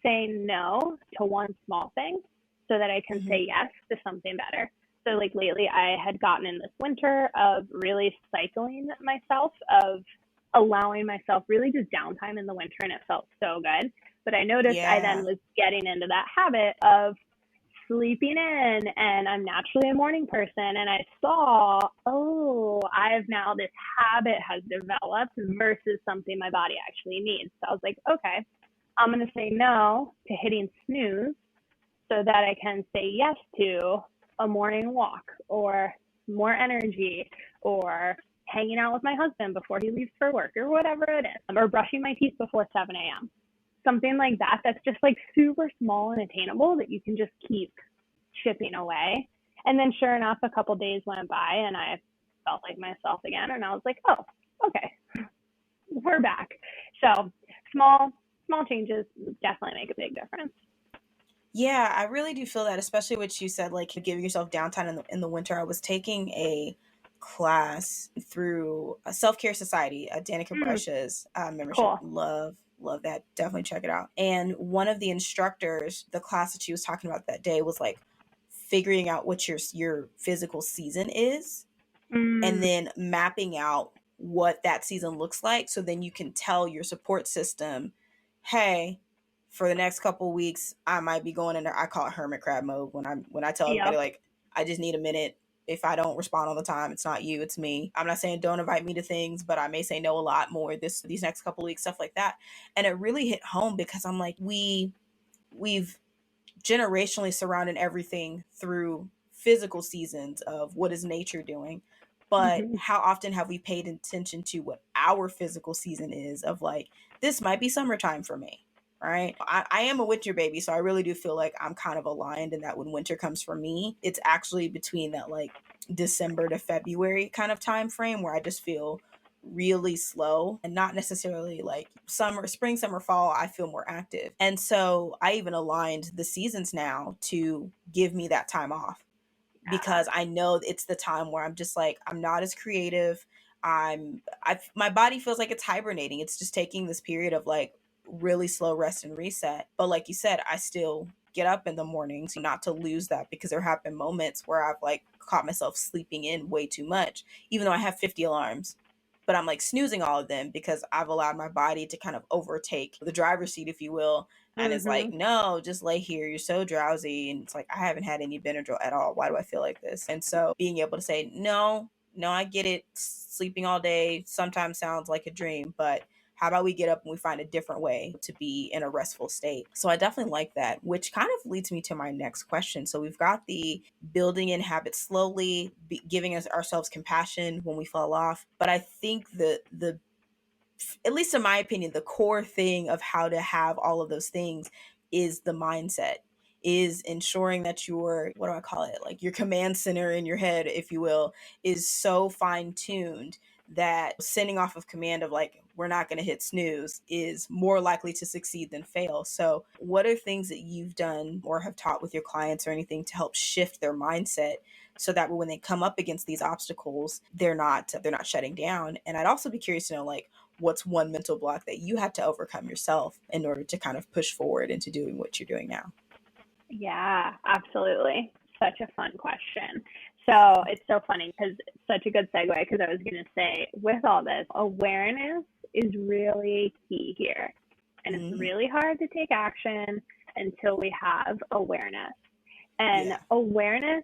[SPEAKER 2] saying no to one small thing so that I can say yes to something better. So like lately I had gotten in this winter of really cycling myself, of allowing myself really just downtime in the winter, and it felt so good. But I noticed I then was getting into that habit of sleeping in, and I'm naturally a morning person, and I saw, this habit has developed versus something my body actually needs. So I was like, okay, I'm going to say no to hitting snooze so that I can say yes to a morning walk or more energy or hanging out with my husband before he leaves for work or whatever it is, or brushing my teeth before 7 a.m. Something like that that's just like super small and attainable that you can just keep chipping away. And then sure enough, a couple days went by and I felt like myself again. And I was like, oh, okay, we're back. So small changes definitely make a big difference.
[SPEAKER 1] Yeah, I really do feel that, especially what you said, like giving yourself downtime in the winter. I was taking a class through a self-care society, Danica
[SPEAKER 2] Mm,
[SPEAKER 1] Brush's membership.
[SPEAKER 2] cool.
[SPEAKER 1] Love that. Definitely check it out. And one of the instructors, the class that she was talking about that day was like figuring out what your physical season is and
[SPEAKER 2] Mm,
[SPEAKER 1] then mapping out what that season looks like, so then you can tell your support system, hey, for the next couple of weeks I might be going into, I call it hermit crab mode, when I tell everybody
[SPEAKER 2] yep.
[SPEAKER 1] like I just need a minute. If I don't respond all the time, it's not you, it's me. I'm not saying don't invite me to things, but I may say no a lot more these next couple of weeks, stuff like that. And it really hit home because I'm like, we've generationally surrounded everything through physical seasons of what is nature doing. But
[SPEAKER 2] Hmm.
[SPEAKER 1] how often have we paid attention to what our physical season is of like, this might be summertime for me, right? I am a winter baby, so I really do feel like I'm kind of aligned in that when winter comes for me, it's actually between that like December to February kind of time frame where I just feel really slow and not necessarily like spring, summer, fall. I feel more active. And so I even aligned the seasons now to give me that time off
[SPEAKER 2] Yeah.
[SPEAKER 1] because I know it's the time where I'm just like, I'm not as creative. My body feels like it's hibernating. It's just taking this period of like really slow rest and reset. But like you said, I still get up in the mornings, not to lose that, because there have been moments where I've like caught myself sleeping in way too much, even though I have 50 alarms. But I'm like snoozing all of them because I've allowed my body to kind of overtake the driver's seat, if you will, and it's
[SPEAKER 2] Hmm.
[SPEAKER 1] like, no, just lay here. You're so drowsy. And it's like, I haven't had any Benadryl at all. Why do I feel like this? And so being able to say, no, no, I get it. Sleeping all day sometimes sounds like a dream, but how about we get up and we find a different way to be in a restful state? So I definitely like that, which kind of leads me to my next question. So we've got the building in habits slowly, giving us ourselves compassion when we fall off. But I think the at least in my opinion, the core thing of how to have all of those things is the mindset, is ensuring that your, what do I call it? Like your command center in your head, if you will, is so fine tuned that sending off of command of like, we're not going to hit snooze is more likely to succeed than fail. So what are things that you've done or have taught with your clients or anything to help shift their mindset so that when they come up against these obstacles, they're not shutting down? And I'd also be curious to know like, what's one mental block that you had to overcome yourself in order to kind of push forward into doing what you're doing now?
[SPEAKER 2] Yeah, absolutely. Such a fun question. So it's so funny because it's such a good segue because I was going to say, with all this, awareness is really key here. And it's
[SPEAKER 1] Mm,
[SPEAKER 2] really hard to take action until we have awareness. And
[SPEAKER 1] yeah.
[SPEAKER 2] awareness,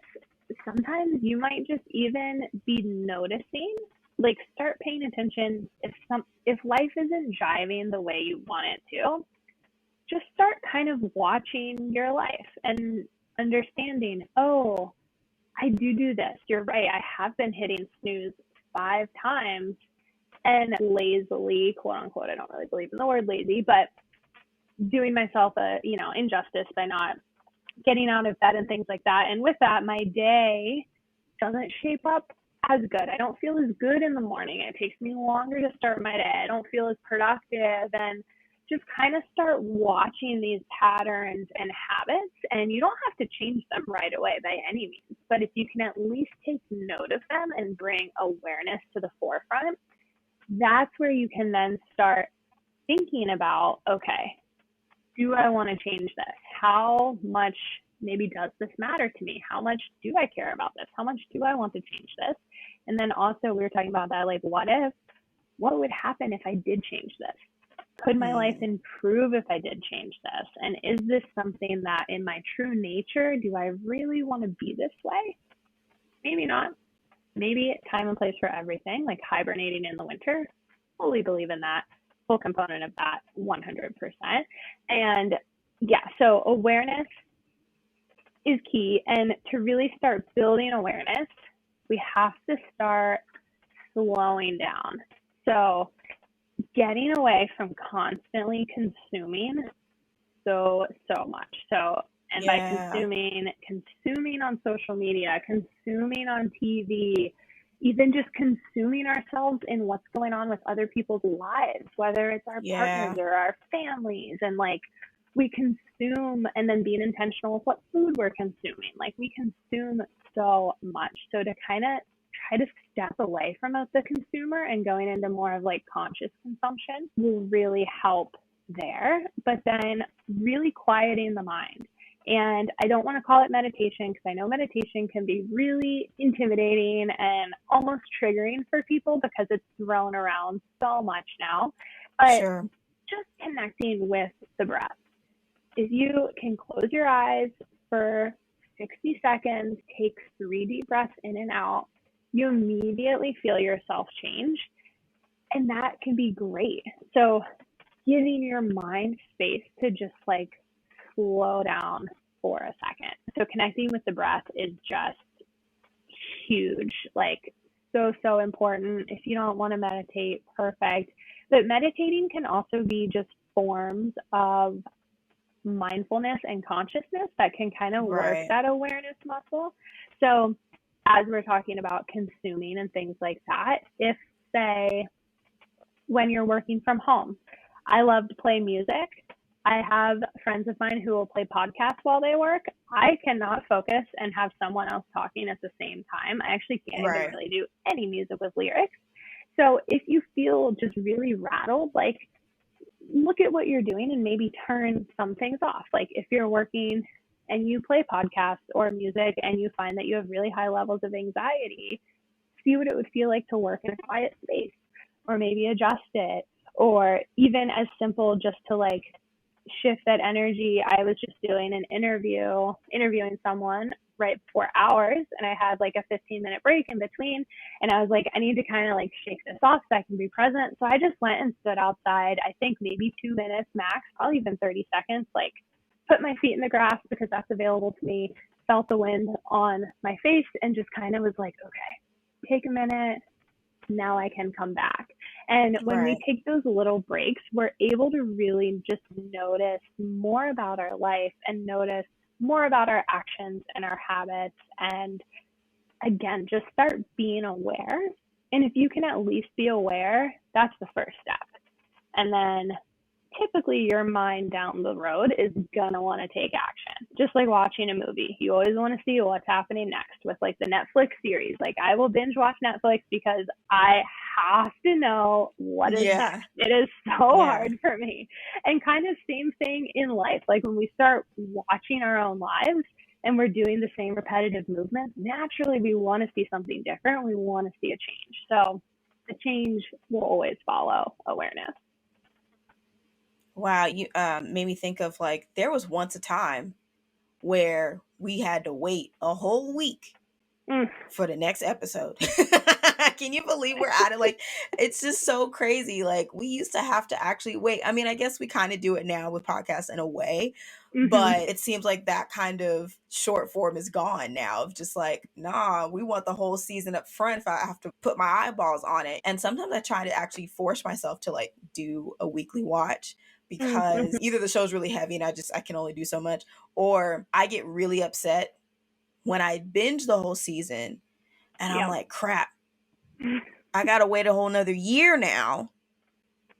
[SPEAKER 2] sometimes you might just even be noticing, like start paying attention if life isn't jiving the way you want it to, just start kind of watching your life and understanding, oh, I do this. You're right. I have been hitting snooze 5 times and lazily, quote unquote, I don't really believe in the word lazy, but doing myself a, injustice by not getting out of bed and things like that. And with that, my day doesn't shape up as good. I don't feel as good in the morning. It takes me longer to start my day. I don't feel as productive, and just kind of start watching these patterns and habits. And you don't have to change them right away by any means, but if you can at least take note of them and bring awareness to the forefront, that's where you can then start thinking about, okay, do I want to change this? How much maybe does this matter to me? How much do I care about this? How much do I want to change this? And then also we were talking about that, like, what would happen if I did change this? Could my life
[SPEAKER 1] Mm,
[SPEAKER 2] improve if I did change this? And is this something that in my true nature, do I really want to be this way? Maybe not. Maybe time and place for everything, like hibernating in the winter. Fully believe in that. Full component of that, 100%. And yeah, so awareness is key. And to really start building awareness, we have to start slowing down. So getting away from constantly consuming so much. So, and by
[SPEAKER 1] yeah.
[SPEAKER 2] consuming on social media, consuming on TV, even just consuming ourselves in what's going on with other people's lives, whether it's our partners
[SPEAKER 1] Yeah.
[SPEAKER 2] or our families, and like we consume, and then being intentional with what food we're consuming. Like we consume so much. So to kind of try to step away from the consumer and going into more of like conscious consumption will really help there. But then really quieting the mind. And I don't want to call it meditation because I know meditation can be really intimidating and almost triggering for people because it's thrown around so much now. But
[SPEAKER 1] Sure.
[SPEAKER 2] just connecting with the breath. If you can close your eyes for 60 seconds, take 3 deep breaths in and out, you immediately feel yourself change. And that can be great. So giving your mind space to just like slow down for a second. So connecting with the breath is just huge, like so important. If you don't want to meditate, perfect. But meditating can also be just forms of mindfulness and consciousness that can kind of work
[SPEAKER 1] Right.
[SPEAKER 2] that awareness muscle. So as we're talking about consuming and things like that, if say when you're working from home, I love to play music. I have friends of mine who will play podcasts while they work. I cannot focus and have someone else talking at the same time. I actually can't even
[SPEAKER 1] Right.
[SPEAKER 2] really do any music with lyrics. So if you feel just really rattled, like look at what you're doing and maybe turn some things off. Like if you're working and you play podcasts or music and you find that you have really high levels of anxiety, see what it would feel like to work in a quiet space or maybe adjust it, or even as simple just to like shift that energy. I was just doing an interviewing someone right before hours, and I had like a 15-minute break in between, and I was like, I need to kind of like shake this off so I can be present. So I just went and stood outside, I think maybe 2 minutes max, probably even 30 seconds, like put my feet in the grass because that's available to me, felt the wind on my face, and just kind of was like, okay, take a minute, now I can come back. And when we
[SPEAKER 1] Right.
[SPEAKER 2] take those little breaks, we're able to really just notice more about our life and notice more about our actions and our habits. And again, just start being aware. And if you can at least be aware, that's the first step. And then typically your mind down the road is gonna want to take action. Just like watching a movie. You always want to see what's happening next with like the Netflix series. Like I will binge watch Netflix because I have to know what is
[SPEAKER 1] Yeah.
[SPEAKER 2] next. It is so
[SPEAKER 1] Yeah.
[SPEAKER 2] hard for me. And kind of same thing in life. Like when we start watching our own lives and we're doing the same repetitive movements, naturally we want to see something different. We want to see a change. So the change will always follow awareness.
[SPEAKER 1] Wow, you made me think of like there was once a time where we had to wait a whole week
[SPEAKER 2] Mm.
[SPEAKER 1] for the next episode. Can you believe we're at it? Like, it's just so crazy. Like, we used to have to actually wait. I mean, I guess we kind of do it now with podcasts in a way,
[SPEAKER 2] Mm-hmm.
[SPEAKER 1] but it seems like that kind of short form is gone now of just like, nah, we want the whole season up front if I have to put my eyeballs on it. And sometimes I try to actually force myself to like do a weekly watch
[SPEAKER 2] Mm-hmm.
[SPEAKER 1] because either the show's really heavy and I can only do so much, or I get really upset when I binge the whole season and I'm
[SPEAKER 2] Yeah.
[SPEAKER 1] like, crap, I gotta wait a whole nother year now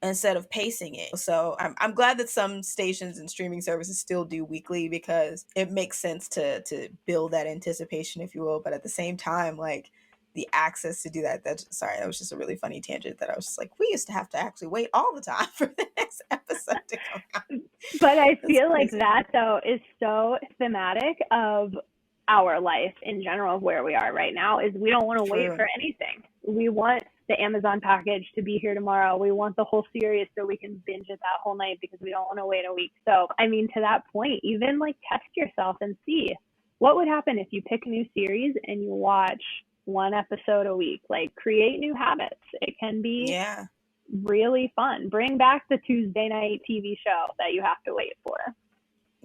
[SPEAKER 1] instead of pacing it. So I'm glad that some stations and streaming services still do weekly because it makes sense to build that anticipation, if you will. But at the same time, like the access to do that was just a really funny tangent that I was just like, we used to have to actually wait all the time for the next episode to come out.
[SPEAKER 2] But I
[SPEAKER 1] That's
[SPEAKER 2] feel like
[SPEAKER 1] crazy.
[SPEAKER 2] that though is so thematic of our life in general of where we are right now is we don't want to wait
[SPEAKER 1] True.
[SPEAKER 2] for anything. We want the Amazon package to be here tomorrow. We want the whole series so we can binge it that whole night because we don't want to wait a week. So, I mean, to that point, even like test yourself and see what would happen if you pick a new series and you watch one episode a week. Like create new habits. It can be
[SPEAKER 1] Yeah.
[SPEAKER 2] really fun. Bring back the Tuesday night TV show that you have to wait for.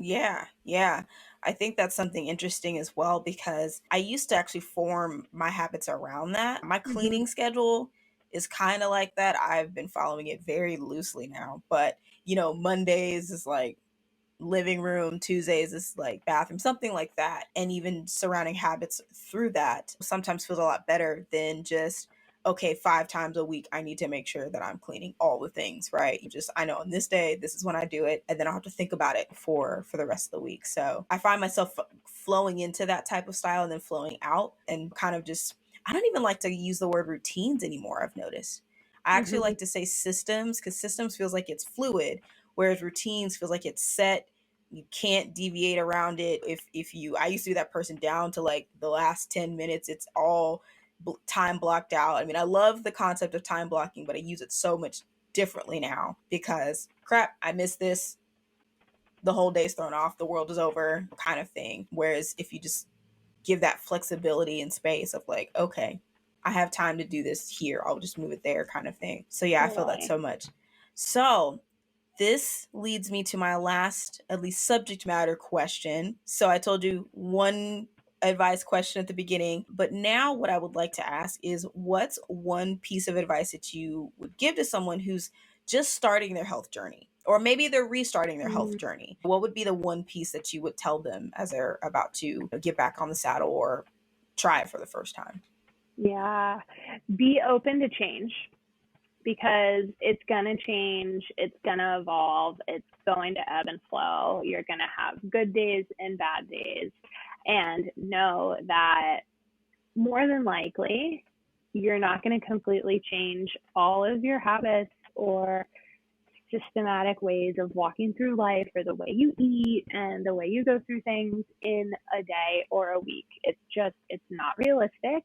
[SPEAKER 1] Yeah, yeah. I think that's something interesting as well because I used to actually form my habits around that. My
[SPEAKER 2] Mm-hmm.
[SPEAKER 1] cleaning schedule is kind of like that. I've been following it very loosely now, but Mondays is like living room, Tuesdays is like bathroom, something like that. And even surrounding habits through that sometimes feels a lot better than just, okay, 5 times a week, I need to make sure that I'm cleaning all the things, right? I know on this day, this is when I do it. And then I'll have to think about it for the rest of the week. So I find myself flowing into that type of style and then flowing out and kind of just I don't even like to use the word routines anymore, I've noticed. I actually
[SPEAKER 2] Hmm.
[SPEAKER 1] like to say systems because systems feels like it's fluid, whereas routines feels like it's set. You can't deviate around it. If you, I used to be that person down to like the last 10 minutes, it's all time blocked out. I mean, I love the concept of time blocking, but I use it so much differently now because crap, I missed this, the whole day's thrown off, the world is over kind of thing. Whereas if you just give that flexibility and space of like, okay, I have time to do this here, I'll just move it there kind of thing. So yeah, I feel that
[SPEAKER 2] Totally.
[SPEAKER 1] so much. So this leads me to my last, at least subject matter question. So I told you one advice question at the beginning, but now what I would like to ask is what's one piece of advice that you would give to someone who's just starting their health journey? Or maybe they're restarting their health
[SPEAKER 2] Mm,
[SPEAKER 1] journey. What would be the one piece that you would tell them as they're about to get back on the saddle or try it for the first time?
[SPEAKER 2] yeah. Be open to change because it's going to change, it's going to evolve, it's going to ebb and flow. You're going to have good days and bad days. And know that more than likely, you're not going to completely change all of your habits or systematic ways of walking through life or the way you eat and the way you go through things in a day or a week. It's not realistic.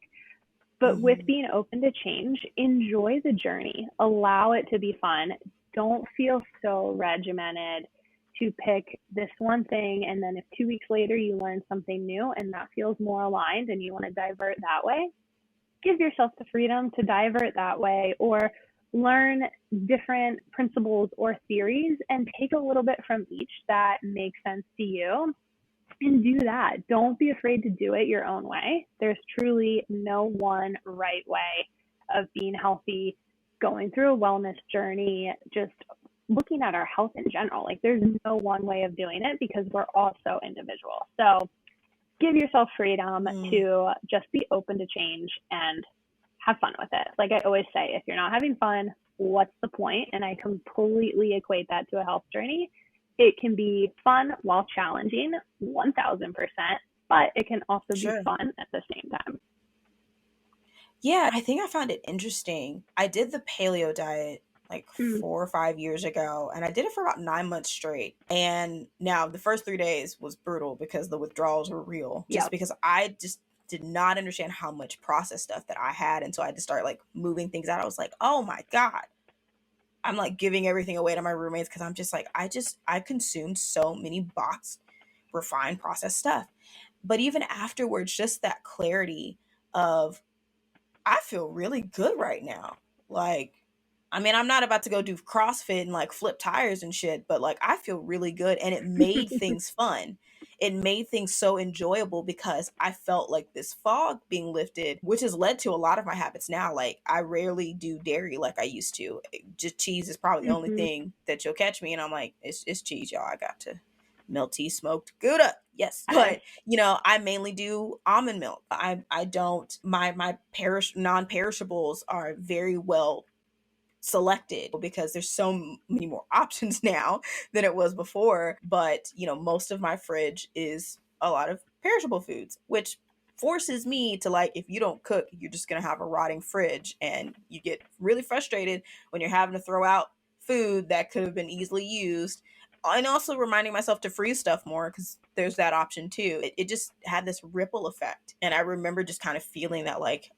[SPEAKER 2] But with
[SPEAKER 1] Mm-hmm.
[SPEAKER 2] being open to change, enjoy the journey, allow it to be fun. Don't feel so regimented to pick this one thing. And then if 2 weeks later you learn something new and that feels more aligned and you want to divert that way, give yourself the freedom to divert that way or learn different principles or theories and take a little bit from each that makes sense to you and do that. Don't be afraid to do it your own way. There's truly no one right way of being healthy, going through a wellness journey, just looking at our health in general. Like there's no one way of doing it because we're all so individual. So give yourself freedom
[SPEAKER 1] Mm.
[SPEAKER 2] to just be open to change and have fun with it. Like I always say, if you're not having fun, what's the point? And I completely equate that to a health journey. It can be fun while challenging, 1000%, but it can also be
[SPEAKER 1] Sure.
[SPEAKER 2] fun at the same time.
[SPEAKER 1] Yeah, I think I found it interesting. I did the paleo diet like
[SPEAKER 2] Mm,
[SPEAKER 1] 4 or 5 years ago, and I did it for about 9 months straight. And now the first 3 days was brutal because the withdrawals were real, just
[SPEAKER 2] yep.
[SPEAKER 1] because I just did not understand how much processed stuff that I had. And so I had to start like moving things out. I was like, oh my God. I'm like giving everything away to my roommates because I'm just like, I consumed so many box refined processed stuff. But even afterwards, just that clarity of I feel really good right now. Like, I mean, I'm not about to go do CrossFit and like flip tires and shit, but like I feel really good and it made things fun. It made things so enjoyable because I felt like this fog being lifted, which has led to a lot of my habits now. Like I rarely do dairy like I used to. Just cheese is probably the only
[SPEAKER 2] Hmm.
[SPEAKER 1] thing that you'll catch me and I'm like, it's cheese, y'all. I got to milk tea, smoked Gouda. Yes.
[SPEAKER 2] Yes.
[SPEAKER 1] But I mainly do almond milk. I don't, my non-perishables are very well selected because there's so many more options now than it was before. But most of my fridge is a lot of perishable foods, which forces me to, like, if you don't cook, you're just going to have a rotting fridge and you get really frustrated when you're having to throw out food that could have been easily used. And also reminding myself to freeze stuff more because there's that option too. It just had this ripple effect. And I remember just kind of feeling that, like,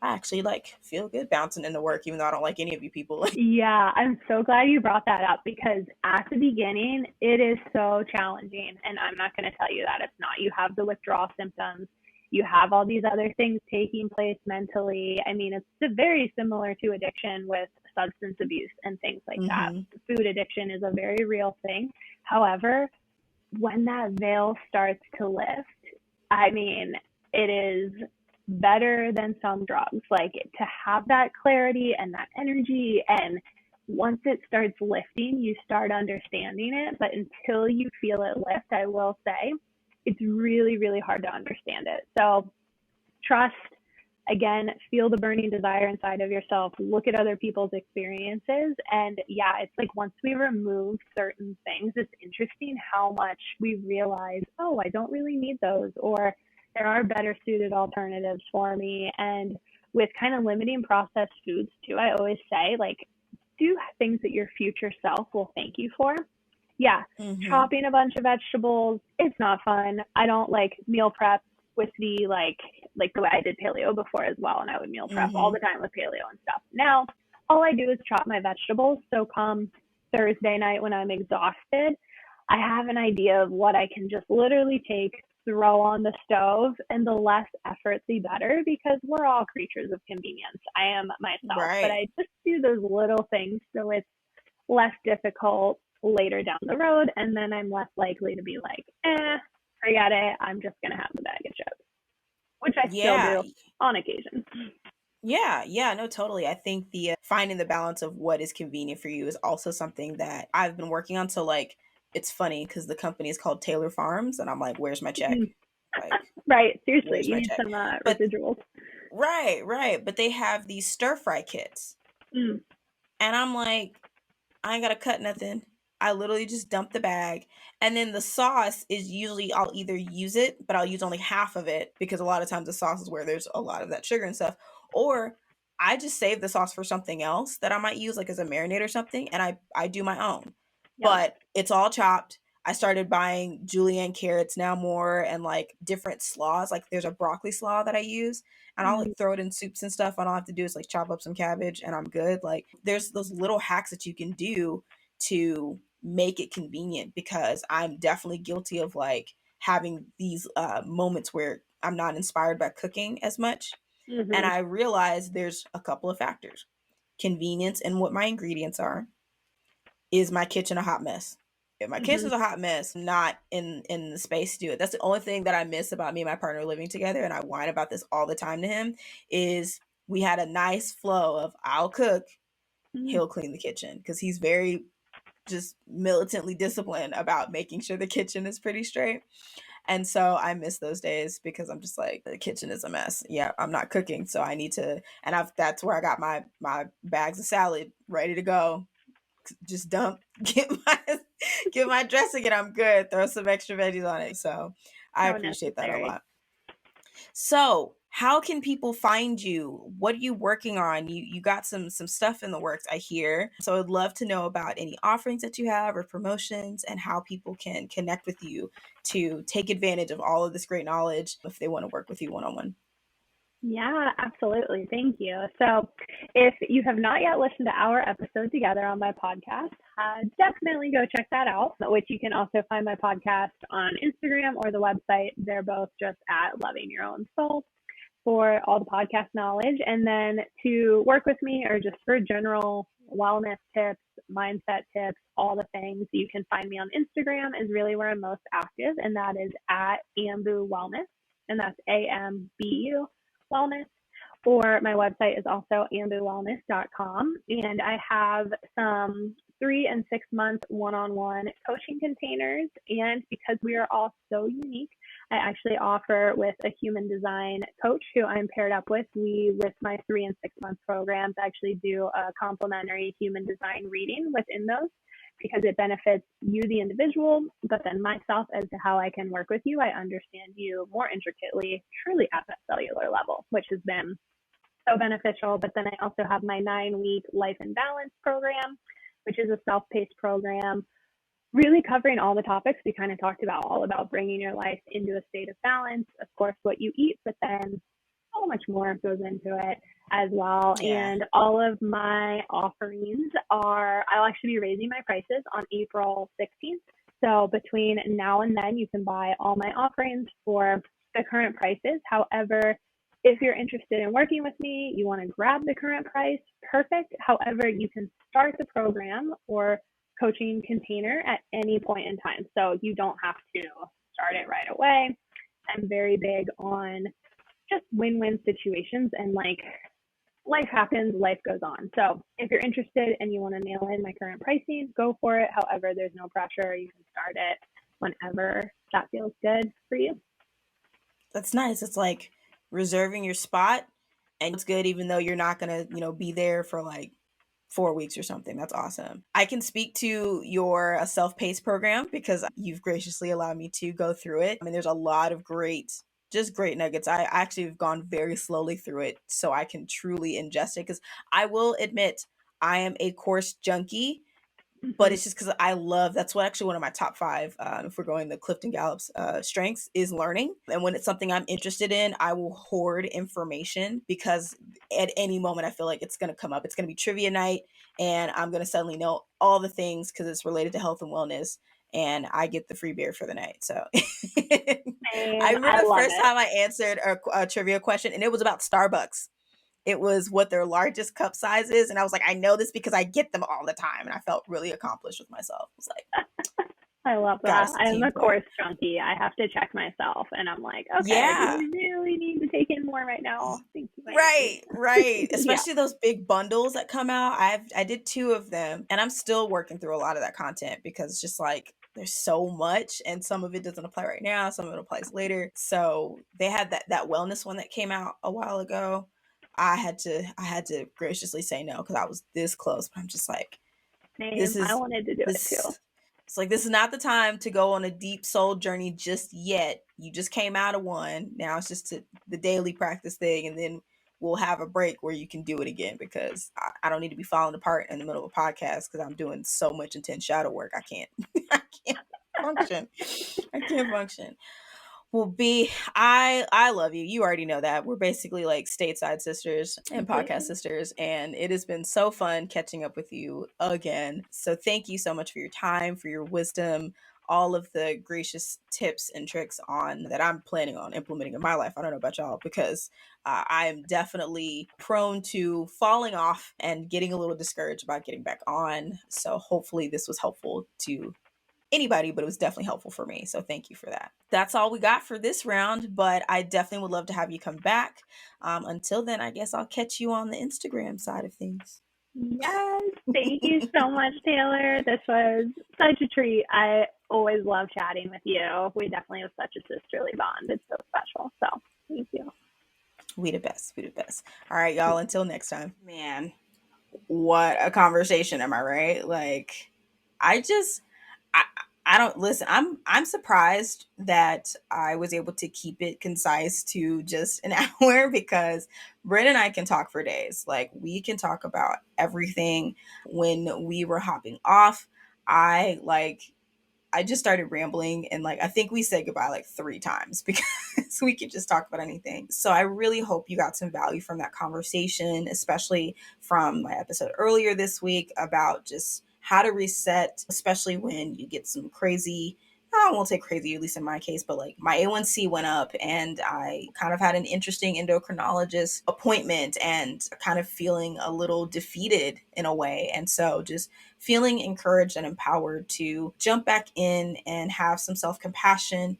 [SPEAKER 1] I actually like feel good bouncing into work, even though I don't like any of you people.
[SPEAKER 2] Yeah, I'm so glad you brought that up because at the beginning, it is so challenging. And I'm not going to tell you that it's not. You have the withdrawal symptoms, you have all these other things taking place mentally. I mean, it's very similar to addiction with substance abuse and things like that.
[SPEAKER 1] Mm-hmm.
[SPEAKER 2] Food addiction is a very real thing. However, when that veil starts to lift, I mean, it is better than some drugs. Like to have that clarity and that energy, and once it starts lifting, you start understanding it. But until you feel it lift, I will say it's really, really hard to understand it. So trust, again, feel the burning desire inside of yourself, look at other people's experiences. And yeah, it's like once we remove certain things, it's interesting how much we realize, oh, I don't really need those. Or there are better suited alternatives for me. And with kind of limiting processed foods too, I always say, like, do things that your future self will thank you for. Yeah,
[SPEAKER 1] Mm-hmm.
[SPEAKER 2] chopping a bunch of vegetables, it's not fun. I don't like meal prep with the like the way I did paleo before as well, and I would meal prep all
[SPEAKER 1] Mm-hmm.
[SPEAKER 2] the time with paleo and stuff. Now, all I do is chop my vegetables. So come Thursday night when I'm exhausted, I have an idea of what I can just literally take, throw on the stove, and the less effort, the better, because we're all creatures of convenience. I am myself, but
[SPEAKER 1] Right.
[SPEAKER 2] I just do those little things so it's less difficult later down the road, and then I'm less likely to be like, forget it. I'm just gonna have the bag of chips, which I still
[SPEAKER 1] Yeah.
[SPEAKER 2] do on occasion.
[SPEAKER 1] Yeah, yeah, no, totally. I think the finding the balance of what is convenient for you is also something that I've been working on. So, like, it's funny because the company is called Taylor Farms, and I'm like, where's my check? Like,
[SPEAKER 2] Right, seriously,
[SPEAKER 1] where's
[SPEAKER 2] you
[SPEAKER 1] my
[SPEAKER 2] need
[SPEAKER 1] check?
[SPEAKER 2] some
[SPEAKER 1] But
[SPEAKER 2] residuals.
[SPEAKER 1] right, right. But they have these stir fry kits,
[SPEAKER 2] Mm,
[SPEAKER 1] and I'm like, I ain't gotta cut nothing. I literally just dump the bag. And then the sauce is usually I'll either use it, but I'll use only half of it because a lot of times the sauce is where there's a lot of that sugar and stuff. Or I just save the sauce for something else that I might use, like as a marinade or something, and I do my own.
[SPEAKER 2] yep.
[SPEAKER 1] But it's all chopped. I started buying julienne carrots now more and like different slaws. Like there's a broccoli slaw that I use and I'll
[SPEAKER 2] Mm,
[SPEAKER 1] like throw it in soups and stuff. And all I have to do is like chop up some cabbage and I'm good. Like there's those little hacks that you can do to make it convenient because I'm definitely guilty of like having these moments where I'm not inspired by cooking as much. And
[SPEAKER 2] mm-hmm,
[SPEAKER 1] I realize there's a couple of factors: convenience and what my ingredients are. Is my kitchen a hot mess? If my
[SPEAKER 2] mm-hmm,
[SPEAKER 1] kitchen's a hot mess, not in the space to do it. That's the only thing that I miss about me and my partner living together, and I whine about this all the time to him. Is we had a nice flow of I'll cook,
[SPEAKER 2] mm,
[SPEAKER 1] he'll clean the kitchen because he's very just militantly disciplined about making sure the kitchen is pretty straight. And so I miss those days because I'm just like the kitchen is a mess. Yeah, I'm not cooking, so I need to. And I've that's where I got my bags of salad ready to go. Just dump, get my dressing, and I'm good. Throw some extra veggies on it. So I
[SPEAKER 2] so
[SPEAKER 1] appreciate that a
[SPEAKER 2] necessary.
[SPEAKER 1] lot. So, how can people find you? What are you working on? You got some stuff in the works, I hear. So I'd love to know about any offerings that you have or promotions and how people can connect with you to take advantage of all of this great knowledge if they want to work with you one-on-one.
[SPEAKER 2] Yeah, absolutely. Thank you. So, if you have not yet listened to our episode together on my podcast, definitely go check that out, which you can also find my podcast on Instagram or the website. They're both just at Loving Your Own Soul for all the podcast knowledge. And then to work with me or just for general wellness tips, mindset tips, all the things, you can find me on Instagram is really where I'm most active. And that is at Ambu Wellness. And that's AMBU Wellness. Or my website is also ambuwellness.com. And I have some 3 and 6 month one-on-one coaching containers. And because we are all so unique, I actually offer with a human design coach who I'm paired up with. We, with my 3 and 6 month programs, actually do a complimentary human design reading within those because it benefits you, the individual, but then myself as to how I can work with you. I understand you more intricately, truly at that cellular level, which has been so beneficial. But then I also have my 9 week life and balance program, which is a self paced program really covering all the topics we kind of talked about, all about bringing your life into a state of balance, of course, what you eat, but then so much more goes into it as well.
[SPEAKER 1] Yeah.
[SPEAKER 2] And all of my offerings are, I'll actually be raising my prices on April 16th. So between now and then, you can buy all my offerings for the current prices. However, if you're interested in working with me, you want to grab the current price, perfect. However, you can start the program or coaching container at any point in time. So you don't have to start it right away. I'm very big on just win-win situations and like life happens, life goes on. So if you're interested and you want to nail in my current pricing, go for it. However, there's no pressure. You can start it whenever that feels good for you.
[SPEAKER 1] That's nice. It's like reserving your spot and it's good even though you're not going to, be there for like 4 weeks or something. That's awesome. I can speak to your self-paced program because you've graciously allowed me to go through it. I mean, there's a lot of great just great nuggets. I actually have gone very slowly through it so I can truly ingest it, because I will admit I am a course junkie, but
[SPEAKER 2] Mhm.
[SPEAKER 1] it's just because I love, that's what actually one of my top five, if we're going the Clifton Gallup's strengths, is learning. And when it's something I'm interested in, I will hoard information, because at any moment I feel like it's going to come up. It's going to be trivia night and I'm going to suddenly know all the things because it's related to health and wellness, and I get the free beer for the night. So I
[SPEAKER 2] Same.
[SPEAKER 1] remember
[SPEAKER 2] I
[SPEAKER 1] the
[SPEAKER 2] love
[SPEAKER 1] first
[SPEAKER 2] it.
[SPEAKER 1] time I answered a trivia question, and it was about Starbucks. It was what their largest cup size is, and I was like, I know this because I get them all the time, and I felt really accomplished with myself. I was like,
[SPEAKER 2] I love
[SPEAKER 1] got
[SPEAKER 2] that.
[SPEAKER 1] us a
[SPEAKER 2] I am
[SPEAKER 1] team
[SPEAKER 2] a
[SPEAKER 1] point.
[SPEAKER 2] course junkie. I have to check myself, and I'm like, okay, do
[SPEAKER 1] Yeah.
[SPEAKER 2] we really need to take in more right now? I think you might need.
[SPEAKER 1] Right, right.
[SPEAKER 2] Yeah.
[SPEAKER 1] Especially those big bundles that come out. I did two of them, and I'm still working through a lot of that content because it's just like there's so much, and some of it doesn't apply right now, some of it applies later. So they had that wellness one that came out a while ago. I had to graciously say no because I was this close, but I'm just like, this
[SPEAKER 2] Same. I
[SPEAKER 1] is
[SPEAKER 2] wanted to do it too.
[SPEAKER 1] this it's like, this is not the time to go on a deep soul journey just yet. You just came out of one. Now it's just the daily practice thing, and then we'll have a break where you can do it again, because I don't need to be falling apart in the middle of a podcast because I'm doing so much intense shadow work. I can't I can't function. I can't function. Well, B, I love you. You already know that. We're basically like stateside sisters and podcast
[SPEAKER 2] Yeah.
[SPEAKER 1] sisters, and it has been so fun catching up with you again. So thank you so much for your time, for your wisdom, all of the gracious tips and tricks on that I'm planning on implementing in my life. I don't know about y'all, because I am definitely prone to falling off and getting a little discouraged about getting back on. So hopefully this was helpful to anybody, but it was definitely helpful for me. So thank you for that. That's all we got for this round, but I definitely would love to have you come back. Until then, I guess I'll catch you on the Instagram side of things.
[SPEAKER 2] Yes. Thank you so much, Taylor. This was such a treat. I always love chatting with you. We definitely have such a sisterly bond. It's so special. So thank you.
[SPEAKER 1] We the best. We the best. All right, y'all. Until next time. Man, what a conversation, am I right? Like, I just I I don't listen. I'm surprised that I was able to keep it concise to just an hour, because Britt and I can talk for days. Like, we can talk about everything. When we were hopping off, I like I just started rambling, and like I think we said goodbye like three times because we could just talk about anything. So I really hope you got some value from that conversation, especially from my episode earlier this week about just how to reset, especially when you get some crazy, I won't say crazy, at least in my case, but like my A1C went up and I kind of had an interesting endocrinologist appointment and kind of feeling a little defeated in a way. And so just feeling encouraged and empowered to jump back in and have some self compassion,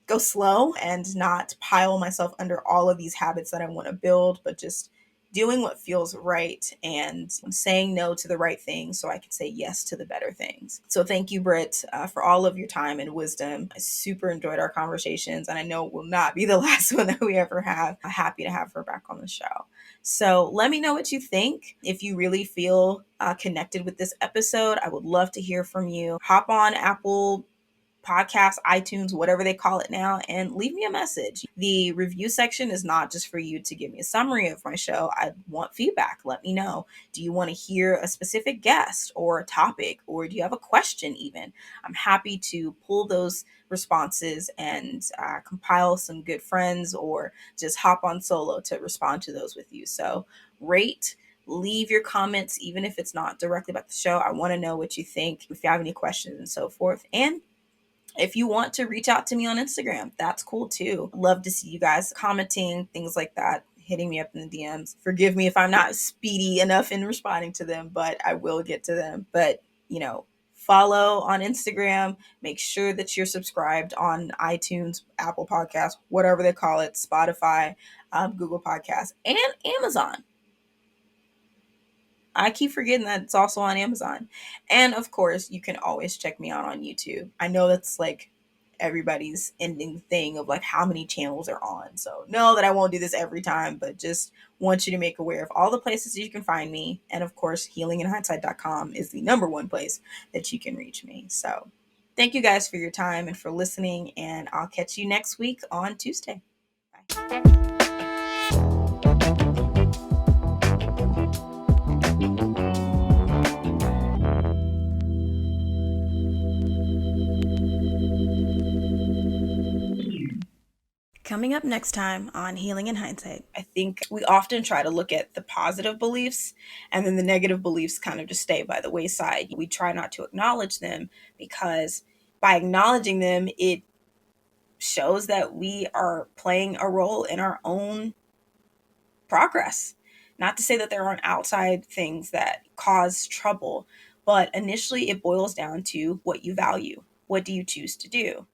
[SPEAKER 1] go slow, and not pile myself under all of these habits that I want to build, but just doing what feels right and saying no to the right things so I can say yes to the better things. So thank you, Britt, for all of your time and wisdom. I super enjoyed our conversations, and I know it will not be the last one that we ever have. I'm happy to have her back on the show. So let me know what you think. If you really feel connected with this episode, I would love to hear from you. Hop on Apple podcast, iTunes, whatever they call it now, and leave me a message. The review section is not just for you to give me a summary of my show. I want feedback. Let me know. Do you want to hear a specific guest or a topic, or do you have a question even? I'm happy to pull those responses and compile some good friends, or just hop on solo to respond to those with you. So rate, leave your comments, even if it's not directly about the show. I want to know what you think, if you have any questions and so forth. And if you want to reach out to me on Instagram, that's cool too. Love to see you guys commenting, things like that, hitting me up in the DMs. Forgive me if I'm not speedy enough in responding to them, but I will get to them. But, follow on Instagram. Make sure that you're subscribed on iTunes, Apple Podcasts, whatever they call it, Spotify, Google Podcasts, and Amazon. I keep forgetting that it's also on Amazon. And of course, you can always check me out on YouTube. I know that's like everybody's ending thing of like how many channels are on. So know that I won't do this every time, but just want you to make aware of all the places that you can find me. And of course, healingandhindsight.com is the number one place that you can reach me. So Thank you guys for your time and for listening, and I'll catch you next week on Tuesday. Bye. Coming up next time on Healing in Hindsight, I think we often try to look at the positive beliefs, and then the negative beliefs kind of just stay by the wayside. We try not to acknowledge them because by acknowledging them, it shows that we are playing a role in our own progress. Not to say that there aren't outside things that cause trouble, but initially it boils down to what you value. What do you choose to do?